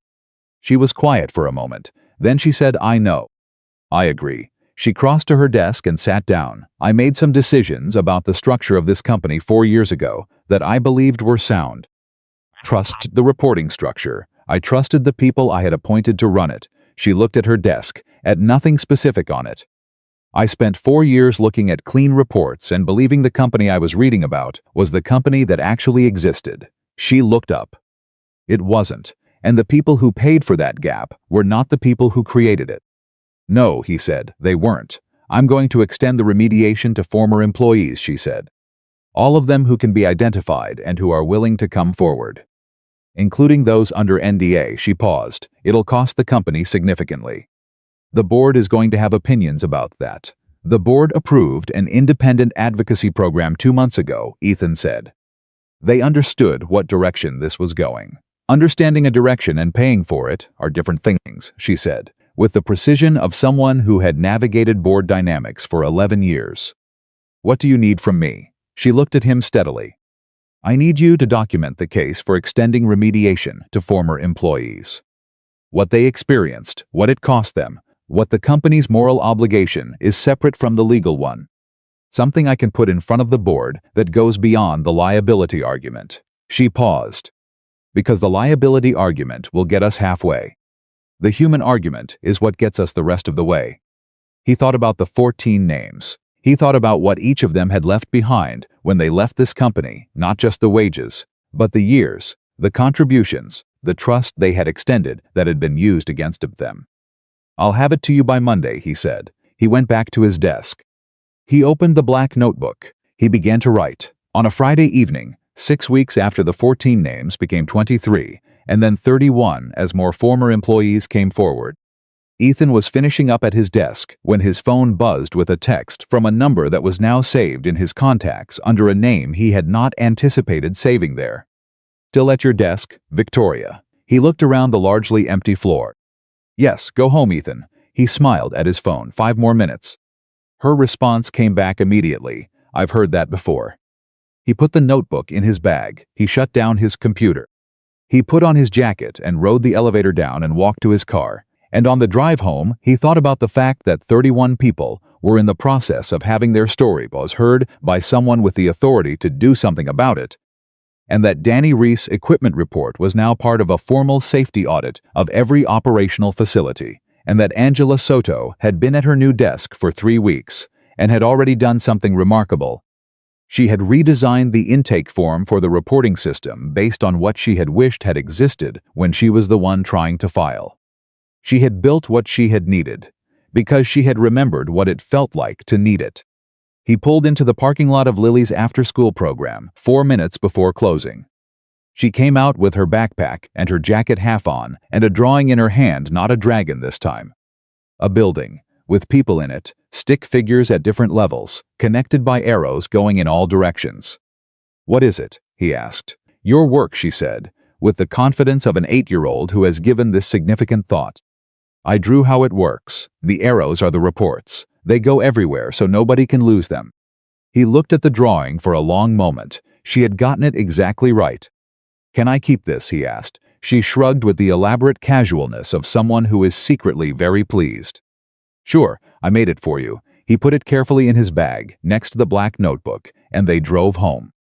She was quiet for a moment. Then she said, "I know. I agree." She crossed to her desk and sat down. "I made some decisions about the structure of this company 4 years ago that I believed were sound. Trust the reporting structure. I trusted the people I had appointed to run it." She looked at her desk, at nothing specific on it. I spent 4 years looking at clean reports and believing the company I was reading about was the company that actually existed. She looked up. It wasn't, and the people who paid for that gap were not the people who created it. No, he said, they weren't. I'm going to extend the remediation to former employees, she said. All of them who can be identified and who are willing to come forward. Including those under NDA, she paused. It'll cost the company significantly. The board is going to have opinions about that. The board approved an independent advocacy program 2 months ago, Ethan said. They understood what direction this was going. Understanding a direction and paying for it are different things, she said, with the precision of someone who had navigated board dynamics for 11 years. What do you need from me? She looked at him steadily. I need you to document the case for extending remediation to former employees. What they experienced, what it cost them, what the company's moral obligation is separate from the legal one. Something I can put in front of the board that goes beyond the liability argument. She paused. Because the liability argument will get us halfway. The human argument is what gets us the rest of the way. He thought about the 14 names. He thought about what each of them had left behind when they left this company, not just the wages, but the years, the contributions, the trust they had extended that had been used against them. I'll have it to you by Monday, he said. He went back to his desk. He opened the black notebook. He began to write. On a Friday evening, 6 weeks after the 14 names became 23, and then 31 as more former employees came forward. Ethan was finishing up at his desk when his phone buzzed with a text from a number that was now saved in his contacts under a name he had not anticipated saving there. Still at your desk, Victoria. He looked around the largely empty floor. Yes, go home, Ethan. He smiled at his phone. 5 more minutes. Her response came back immediately. I've heard that before. He put the notebook in his bag. He shut down his computer. He put on his jacket and rode the elevator down and walked to his car. And on the drive home, he thought about the fact that 31 people were in the process of having their stories heard by someone with the authority to do something about it, and that Danny Reese' equipment report was now part of a formal safety audit of every operational facility, and that Angela Soto had been at her new desk for 3 weeks and had already done something remarkable. She had redesigned the intake form for the reporting system based on what she had wished had existed when she was the one trying to file. She had built what she had needed, because she had remembered what it felt like to need it. He pulled into the parking lot of Lily's after-school program 4 minutes before closing. She came out with her backpack and her jacket half on and a drawing in her hand, not a dragon this time. A building, with people in it, stick figures at different levels, connected by arrows going in all directions. What is it? He asked. Your work, she said, with the confidence of an 8-year-old who has given this significant thought. I drew how it works. The arrows are the reports. They go everywhere so nobody can lose them. He looked at the drawing for a long moment. She had gotten it exactly right. Can I keep this? He asked. She shrugged with the elaborate casualness of someone who is secretly very pleased. Sure, I made it for you. He put it carefully in his bag, next to the black notebook, and they drove home.